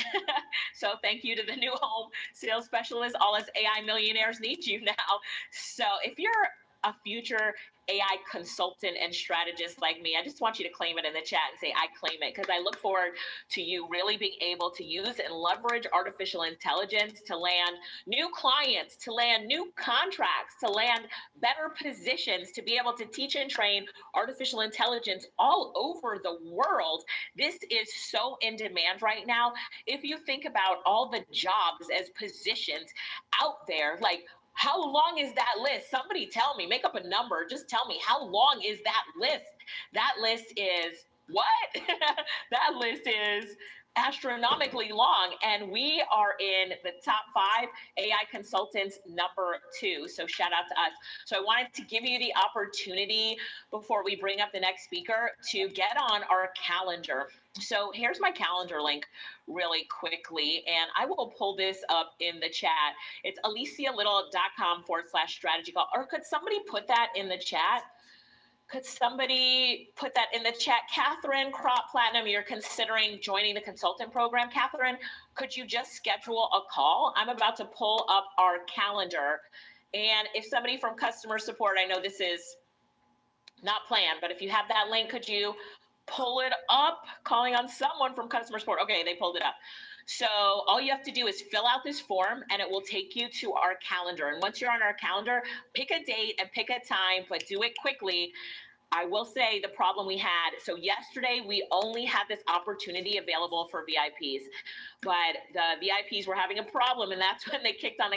So thank you to the new home sales specialist. All us AI millionaires need you now. So if you're a future AI consultant and strategist like me, I just want you to claim it in the chat and say, I claim it, because I look forward to you really being able to use and leverage artificial intelligence to land new clients, to land new contracts, to land better positions, to be able to teach and train artificial intelligence all over the world. This is so in demand right now. If you think about all the jobs as positions out there, like, how long is that list? Somebody tell me, make up a number. Just tell me, how long is that list? That list is what? That list is astronomically long, and we are in the top 5 AI consultants, number 2. So shout out to us. So I wanted to give you the opportunity before we bring up the next speaker to get on our calendar. So here's my calendar link really quickly, and I will pull this up in the chat. It's alicialittle.com/strategy call. Or could somebody put that in the chat? Could somebody put that in the chat? Catherine Crop Platinum, you're considering joining the consultant program. Catherine, could you just schedule a call? I'm about to pull up our calendar. And if somebody from customer support, I know this is not planned, but if you have that link, could you pull it up? Calling on someone from customer support. Okay, they pulled it up. So all you have to do is fill out this form, and it will take you to our calendar. And once you're on our calendar, pick a date and pick a time, but do it quickly. I will say the problem we had, so yesterday we only had this opportunity available for VIPs, but the VIPs were having a problem, and that's when they clicked on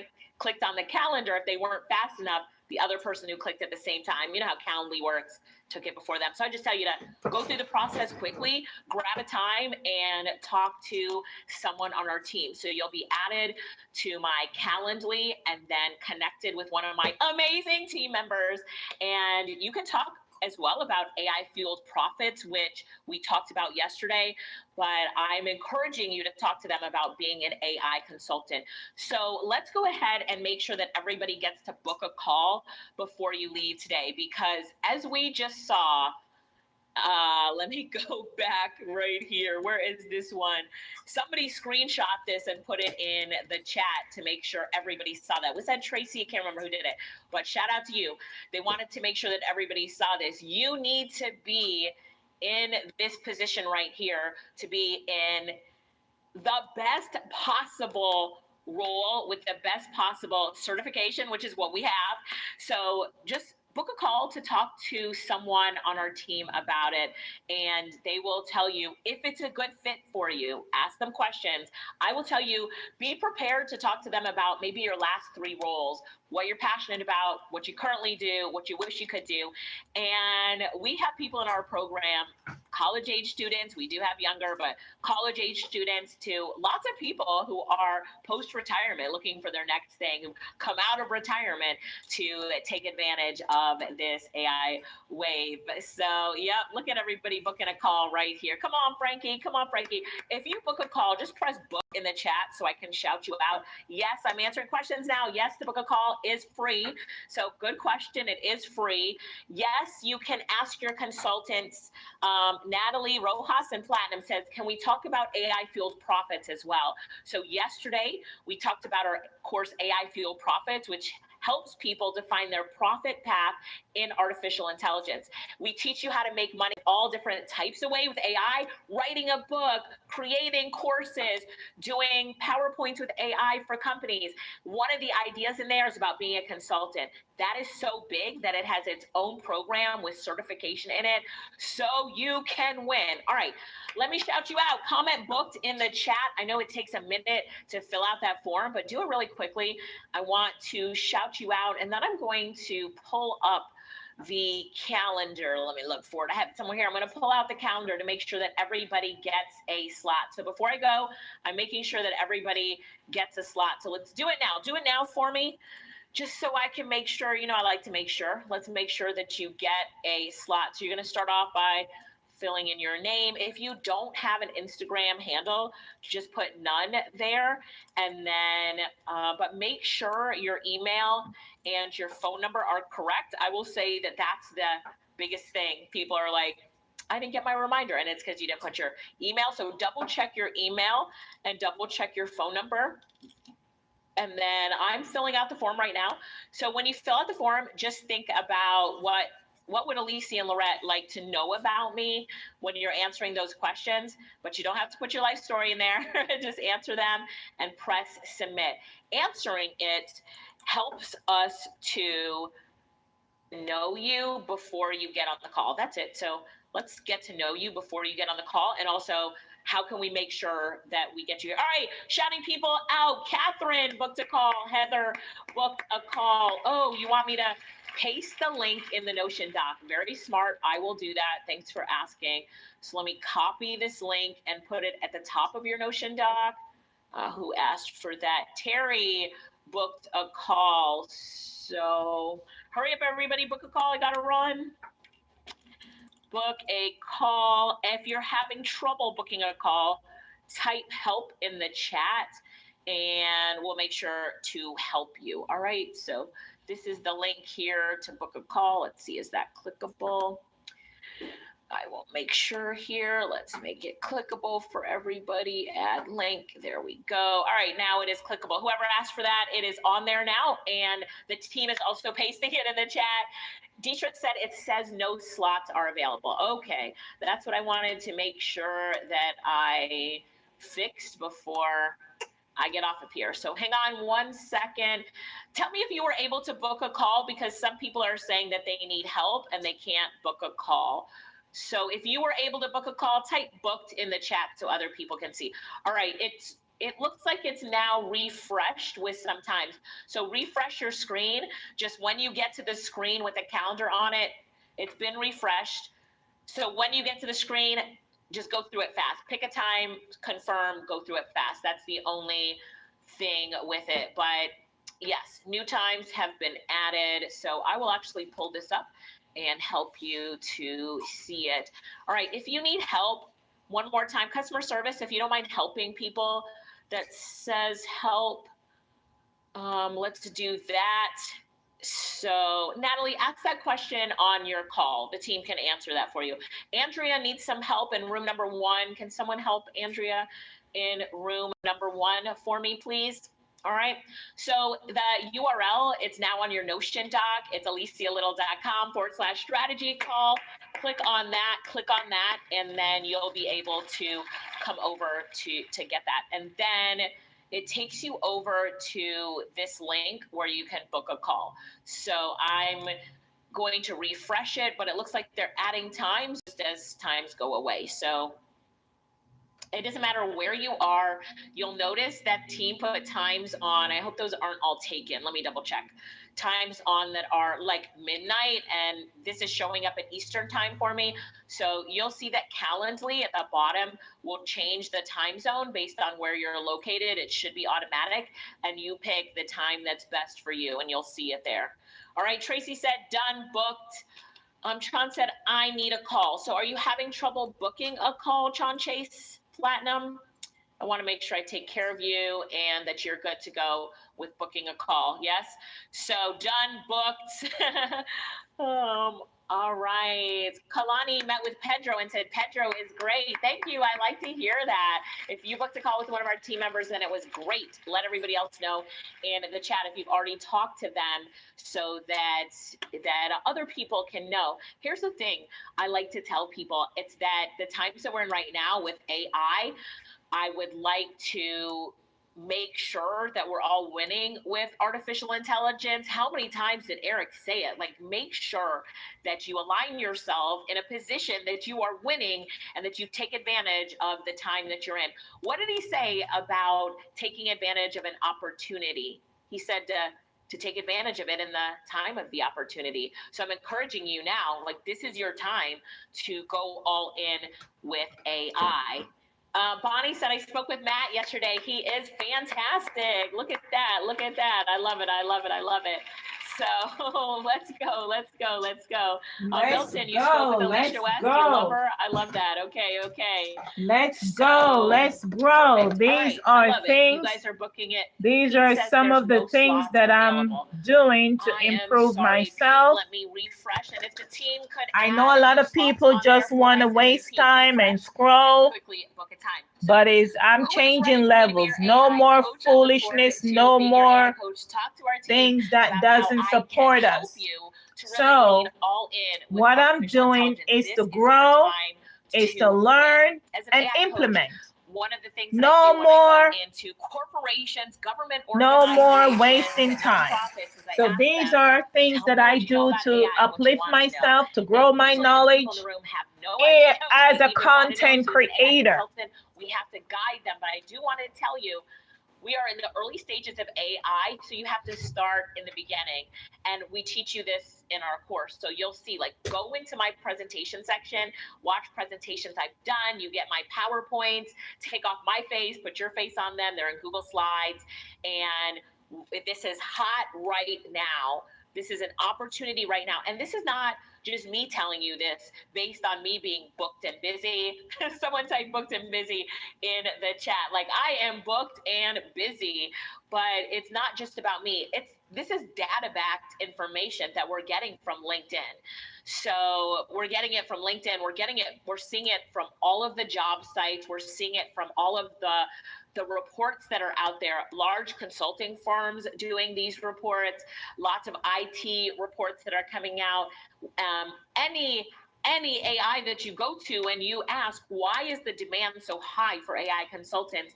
the calendar. If they weren't fast enough, the other person who clicked at the same time, you know how Calendly works, took it before them. So I just tell you to go through the process quickly, grab a time, and talk to someone on our team. So you'll be added to my Calendly and then connected with one of my amazing team members. And you can talk as well about AI-fueled profits, which we talked about yesterday, but I'm encouraging you to talk to them about being an AI consultant. So let's go ahead and make sure that everybody gets to book a call before you leave today, because as we just saw, let me go back right here. Where is this one? Somebody screenshot this and put it in the chat to make sure everybody saw that. Was that Tracy? I can't remember who did it, but shout out to you. They wanted to make sure that everybody saw this. You need to be in this position right here to be in the best possible role with the best possible certification, which is what we have. So just book a call to talk to someone on our team about it, and they will tell you if it's a good fit for you. Ask them questions. I will tell you, be prepared to talk to them about maybe your last 3 roles, what you're passionate about, what you currently do, what you wish you could do. And we have people in our program, college age students, we do have younger, but college age students, to lots of people who are post-retirement looking for their next thing, who come out of retirement to take advantage of this AI wave. So, yep, look at everybody booking a call right here. Come on, Frankie. Come on, Frankie. If you book a call, just press book in the chat so I can shout you out. Yes, I'm answering questions now. Yes, to book a call is free. So, good question. It is free. Yes, you can ask your consultants. Natalie Rojas in Platinum says, can we talk about AI-fueled profits as well? So yesterday, we talked about our course AI-fueled profits, which helps people define their profit path in artificial intelligence. We teach you how to make money all different types of ways with AI, writing a book, creating courses, doing PowerPoints with AI for companies. One of the ideas in there is about being a consultant. That is so big that it has its own program with certification in it, so you can win. All right, let me shout you out. Comment booked in the chat. I know it takes a minute to fill out that form, but do it really quickly. I want to shout you out, and then I'm going to pull up the calendar. Let me look for it. I have it somewhere here. I'm going to pull out the calendar to make sure that everybody gets a slot. So before I go, I'm making sure that everybody gets a slot. So let's do it now. Do it now for me, just so I can make sure. You know, I like to make sure. Let's make sure that you get a slot. So you're going to start off by filling in your name. If you don't have an Instagram handle, just put none there. And then, but make sure your email and your phone number are correct. I will say that that's the biggest thing. People are like, I didn't get my reminder, and it's because you didn't put your email. So double check your email and double check your phone number. And then I'm filling out the form right now. So when you fill out the form, just think about what would Alicia and Lorette like to know about me when you're answering those questions, but you don't have to put your life story in there. Just answer them and press submit. Answering it helps us to know you before you get on the call. That's it. So let's get to know you before you get on the call. And also, how can we make sure that we get you here? All right, shouting people out. Catherine booked a call. Heather booked a call. Oh, you want me to paste the link in the Notion doc? Very smart. I will do that. Thanks for asking. So let me copy this link and put it at the top of your Notion doc. Who asked for that? Terry booked a call. So hurry up, everybody. Book a call. I got to run. Book a call. If you're having trouble booking a call, type help in the chat and we'll make sure to help you. All right, so this is the link here to book a call. Let's see, is that clickable? I will make sure here. Let's make it clickable for everybody. Add link. There we go. All right, now it is clickable. Whoever asked for that, it is on there now, and the team is also pasting it in the chat. Dietrich said it says no slots are available. Okay, that's what I wanted to make sure that I fixed before I get off of here. So hang on 1 second. Tell me if you were able to book a call, because some people are saying that they need help and they can't book a call. So if you were able to book a call, type booked in the chat so other people can see. All right, it looks like it's now refreshed with sometimes. So refresh your screen. Just when you get to the screen with the calendar on it, it's been refreshed. So when you get to the screen, just go through it fast. Pick a time, confirm, go through it fast. That's the only thing with it. But yes, new times have been added. So I will actually pull this up and help you to see it. All right, if you need help, one more time, customer service, if you don't mind helping people, that says help. Let's do that. So Natalie, ask that question on your call. The team can answer that for you. Andrea needs some help in room number 1. Can someone help Andrea in room number 1 for me, please? All right, so the URL, it's now on your Notion doc. It's alicialittle.com/strategy call. Click on that, and then you'll be able to come over to get that. And then it takes you over to this link where you can book a call. So I'm going to refresh it, but it looks like they're adding times just as times go away. So it doesn't matter where you are. You'll notice that team put times on. I hope those aren't all taken. Let me double check. Times on that are like midnight, and this is showing up at Eastern time for me. So you'll see that Calendly at the bottom will change the time zone based on where you're located. It should be automatic, and you pick the time that's best for you, and you'll see it there. All right, Tracy said, done, booked. Chon said, I need a call. So are you having trouble booking a call, Chon Chase Platinum? I want to make sure I take care of you and that you're good to go with booking a call. Yes? So done, booked. All right. Kalani met with Pedro and said, Pedro is great. Thank you. I like to hear that. If you booked a call with one of our team members, then it was great. Let everybody else know in the chat if you've already talked to them so that other people can know. Here's the thing I like to tell people. It's that the times that we're in right now with AI, I would like to make sure that we're all winning with artificial intelligence. How many times did Eric say it? Like, make sure that you align yourself in a position that you are winning and that you take advantage of the time that you're in. What did he say about taking advantage of an opportunity? He said to take advantage of it in the time of the opportunity. So I'm encouraging you now, like, this is your time to go all in with AI. Bonnie said, I spoke with Matt yesterday. He is fantastic. Look at that. Look at that. I love it. I love it. I love it. So let's go. Let's go. Let's go. Milton, you spoke with Alicia West. You love her. I love that. Okay. Okay. Let's go. Let's grow. Perfect. These All right. are things. You guys are booking it. These Pete are says some there's of the no things slots that I'm available. doing to I am improve sorry, Pete. myself. Let me refresh. And if the team could I add know a lot of slots people on just there for want to us, waste Pete, time and refresh scroll, quickly book a time. So but I'm who is changing ready for me to be levels. your No AI more coach? I look forward foolishness, to no being your more AI coach. Talk to our team things that about how doesn't I can support help us. you to really So lean all in with what I'm artificial doing intelligence. is This to is your grow, time is to to learn win. As an and AI coach, implement. one of the things that No I do when more, I go into corporations, government no more organizations, wasting time. nonprofits, is I So ask these them, are things tell that me I what you know do about to AI and what you uplift want to know. myself, to And grow my usually the knowledge people in the room have no idea as what a they even want to know. content So as an AI creator. consultant, we have to guide them. But I do want to tell you, we are in the early stages of AI, so you have to start in the beginning. And we teach you this in our course. So you'll see, like, go into my presentation section, watch presentations I've done. You get my PowerPoints, take off my face, put your face on them. They're in Google Slides. And this is hot right now. This is an opportunity right now. And this is not just me telling you this based on me being booked and busy. Someone type booked and busy in the chat. Like, I am booked and busy, but it's not just about me. This is data-backed information that we're getting from LinkedIn. So we're getting it from LinkedIn. We're seeing it from all of the job sites. We're seeing it from all of the reports that are out there, large consulting firms doing these reports, lots of IT reports that are coming out. Any AI that you go to and you ask, why is the demand so high for AI consultants?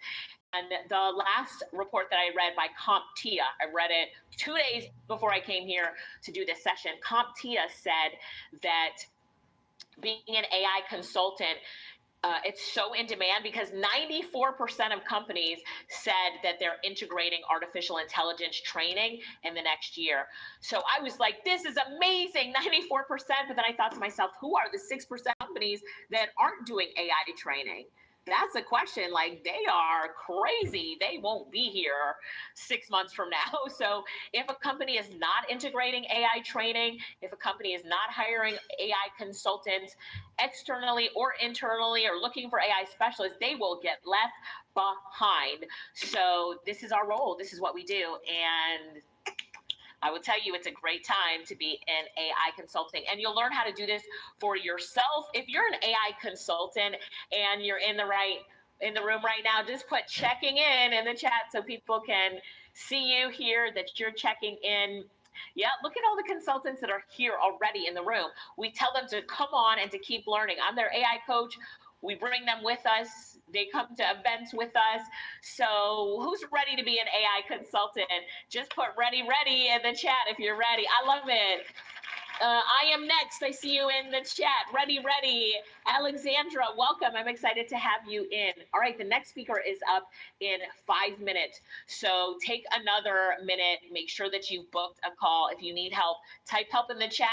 And the last report that I read by CompTIA, I read it 2 days before I came here to do this session. CompTIA said that being an AI consultant, it's so in demand because 94% of companies said that they're integrating artificial intelligence training in the next year. So I was like, this is amazing, 94%. But then I thought to myself, who are the 6% companies that aren't doing AI training? That's the question. Like, they are crazy. They won't be here 6 months from now. So if a company is not integrating AI training, if a company is not hiring AI consultants externally or internally or looking for AI specialists, they will get left behind. So this is our role. This is what we do. And I will tell you, it's a great time to be in AI consulting, and you'll learn how to do this for yourself. If you're an AI consultant and you're in the room right now, just put checking in the chat so people can see you here, that you're checking in. Yeah, look at all the consultants that are here already in the room. We tell them to come on and to keep learning. I'm their AI coach. We bring them with us. They come to events with us. So who's ready to be an AI consultant? Just put ready in the chat if you're ready. I love it. I am next. I see you in the chat. Ready. Alexandra, welcome. I'm excited to have you in. All right, the next speaker is up in 5 minutes. So take another minute. Make sure that you've booked a call. If you need help, type help in the chat.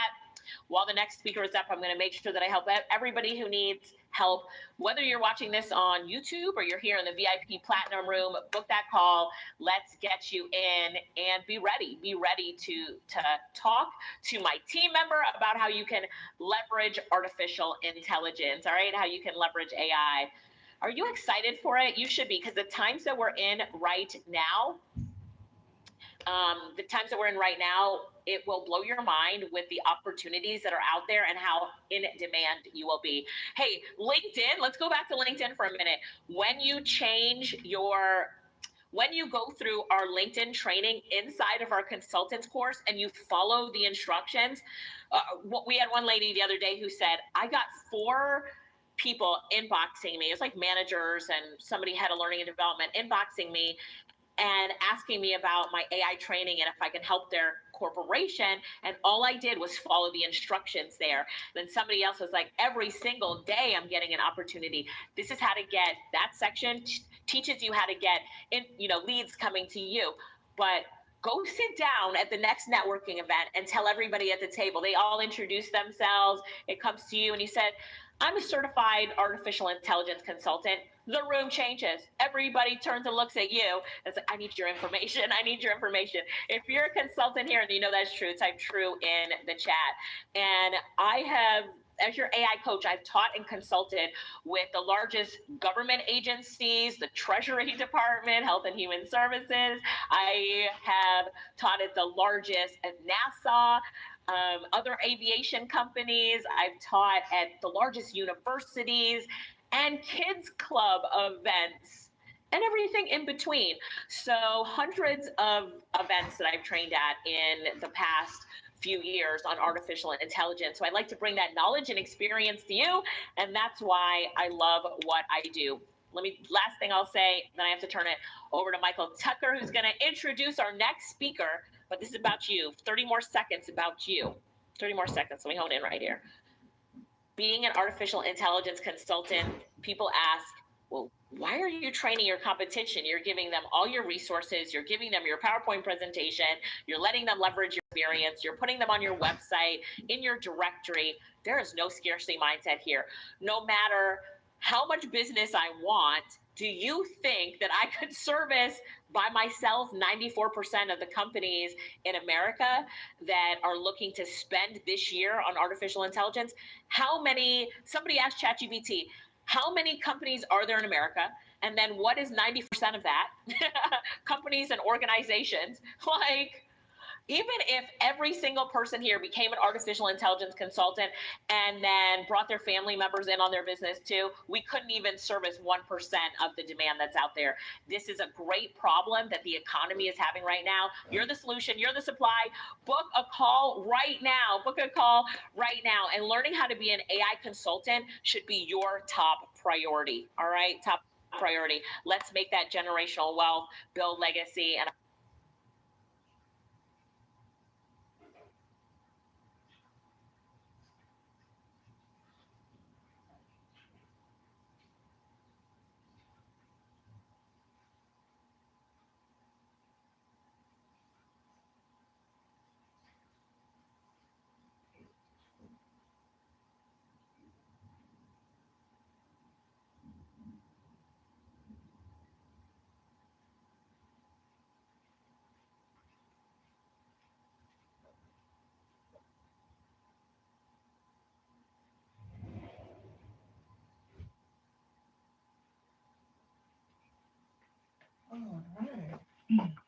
While the next speaker is up, I'm going to make sure that I help everybody who needs help. Whether you're watching this on YouTube or you're here in the VIP Platinum Room, book that call. Let's get you in and be ready. Be ready to talk to my team member about how you can leverage artificial intelligence, all right? How you can leverage AI. Are you excited for it? You should be, because the times that we're in right now, it will blow your mind with the opportunities that are out there and how in demand you will be. Hey, LinkedIn, let's go back to LinkedIn for a minute. When you go through our LinkedIn training inside of our consultants course and you follow the instructions, we had one lady the other day who said, I got 4 people inboxing me. It's like managers and somebody head of learning and development inboxing me and asking me about my AI training and if I can help their corporation. And all I did was follow the instructions there. Then somebody else was like, every single day I'm getting an opportunity. This is how to get, that section teaches you how to get leads coming to you. But go sit down at the next networking event and tell everybody at the table. They all introduce themselves. It comes to you and you said, I'm a certified artificial intelligence consultant. The room changes. Everybody turns and looks at you. It's like, I need your information. I need your information. If you're a consultant here and you know that's true, type true in the chat. And I have, as your AI coach, I've taught and consulted with the largest government agencies, the Treasury Department, Health and Human Services. I have taught at the largest at NASA, other aviation companies. I've taught at the largest universities and kids club events and everything in between. So hundreds of events that I've trained at in the past few years on artificial intelligence. So I'd like to bring that knowledge and experience to you. And that's why I love what I do. Last thing I'll say, then I have to turn it over to Michael Tucker, who's going to introduce our next speaker. But this is about you. 30 more seconds about you. 30 more seconds. Let me hone in right here. Being an artificial intelligence consultant, people ask, well, why are you training your competition? You're giving them all your resources. You're giving them your PowerPoint presentation. You're letting them leverage your experience. You're putting them on your website, in your directory. There is no scarcity mindset here. No matter how much business I want, do you think that I could service by myself 94% of the companies in America that are looking to spend this year on artificial intelligence? Somebody asked ChatGPT, how many companies are there in America? And then what is 90% of that? Companies and organizations. Even if every single person here became an artificial intelligence consultant and then brought their family members in on their business too, we couldn't even service 1% of the demand that's out there. This is a great problem that the economy is having right now. You're the solution, you're the supply. Book a call right now. Book a call right now. And learning how to be an AI consultant should be your top priority. All right, top priority. Let's make that generational wealth, build legacy, and All right.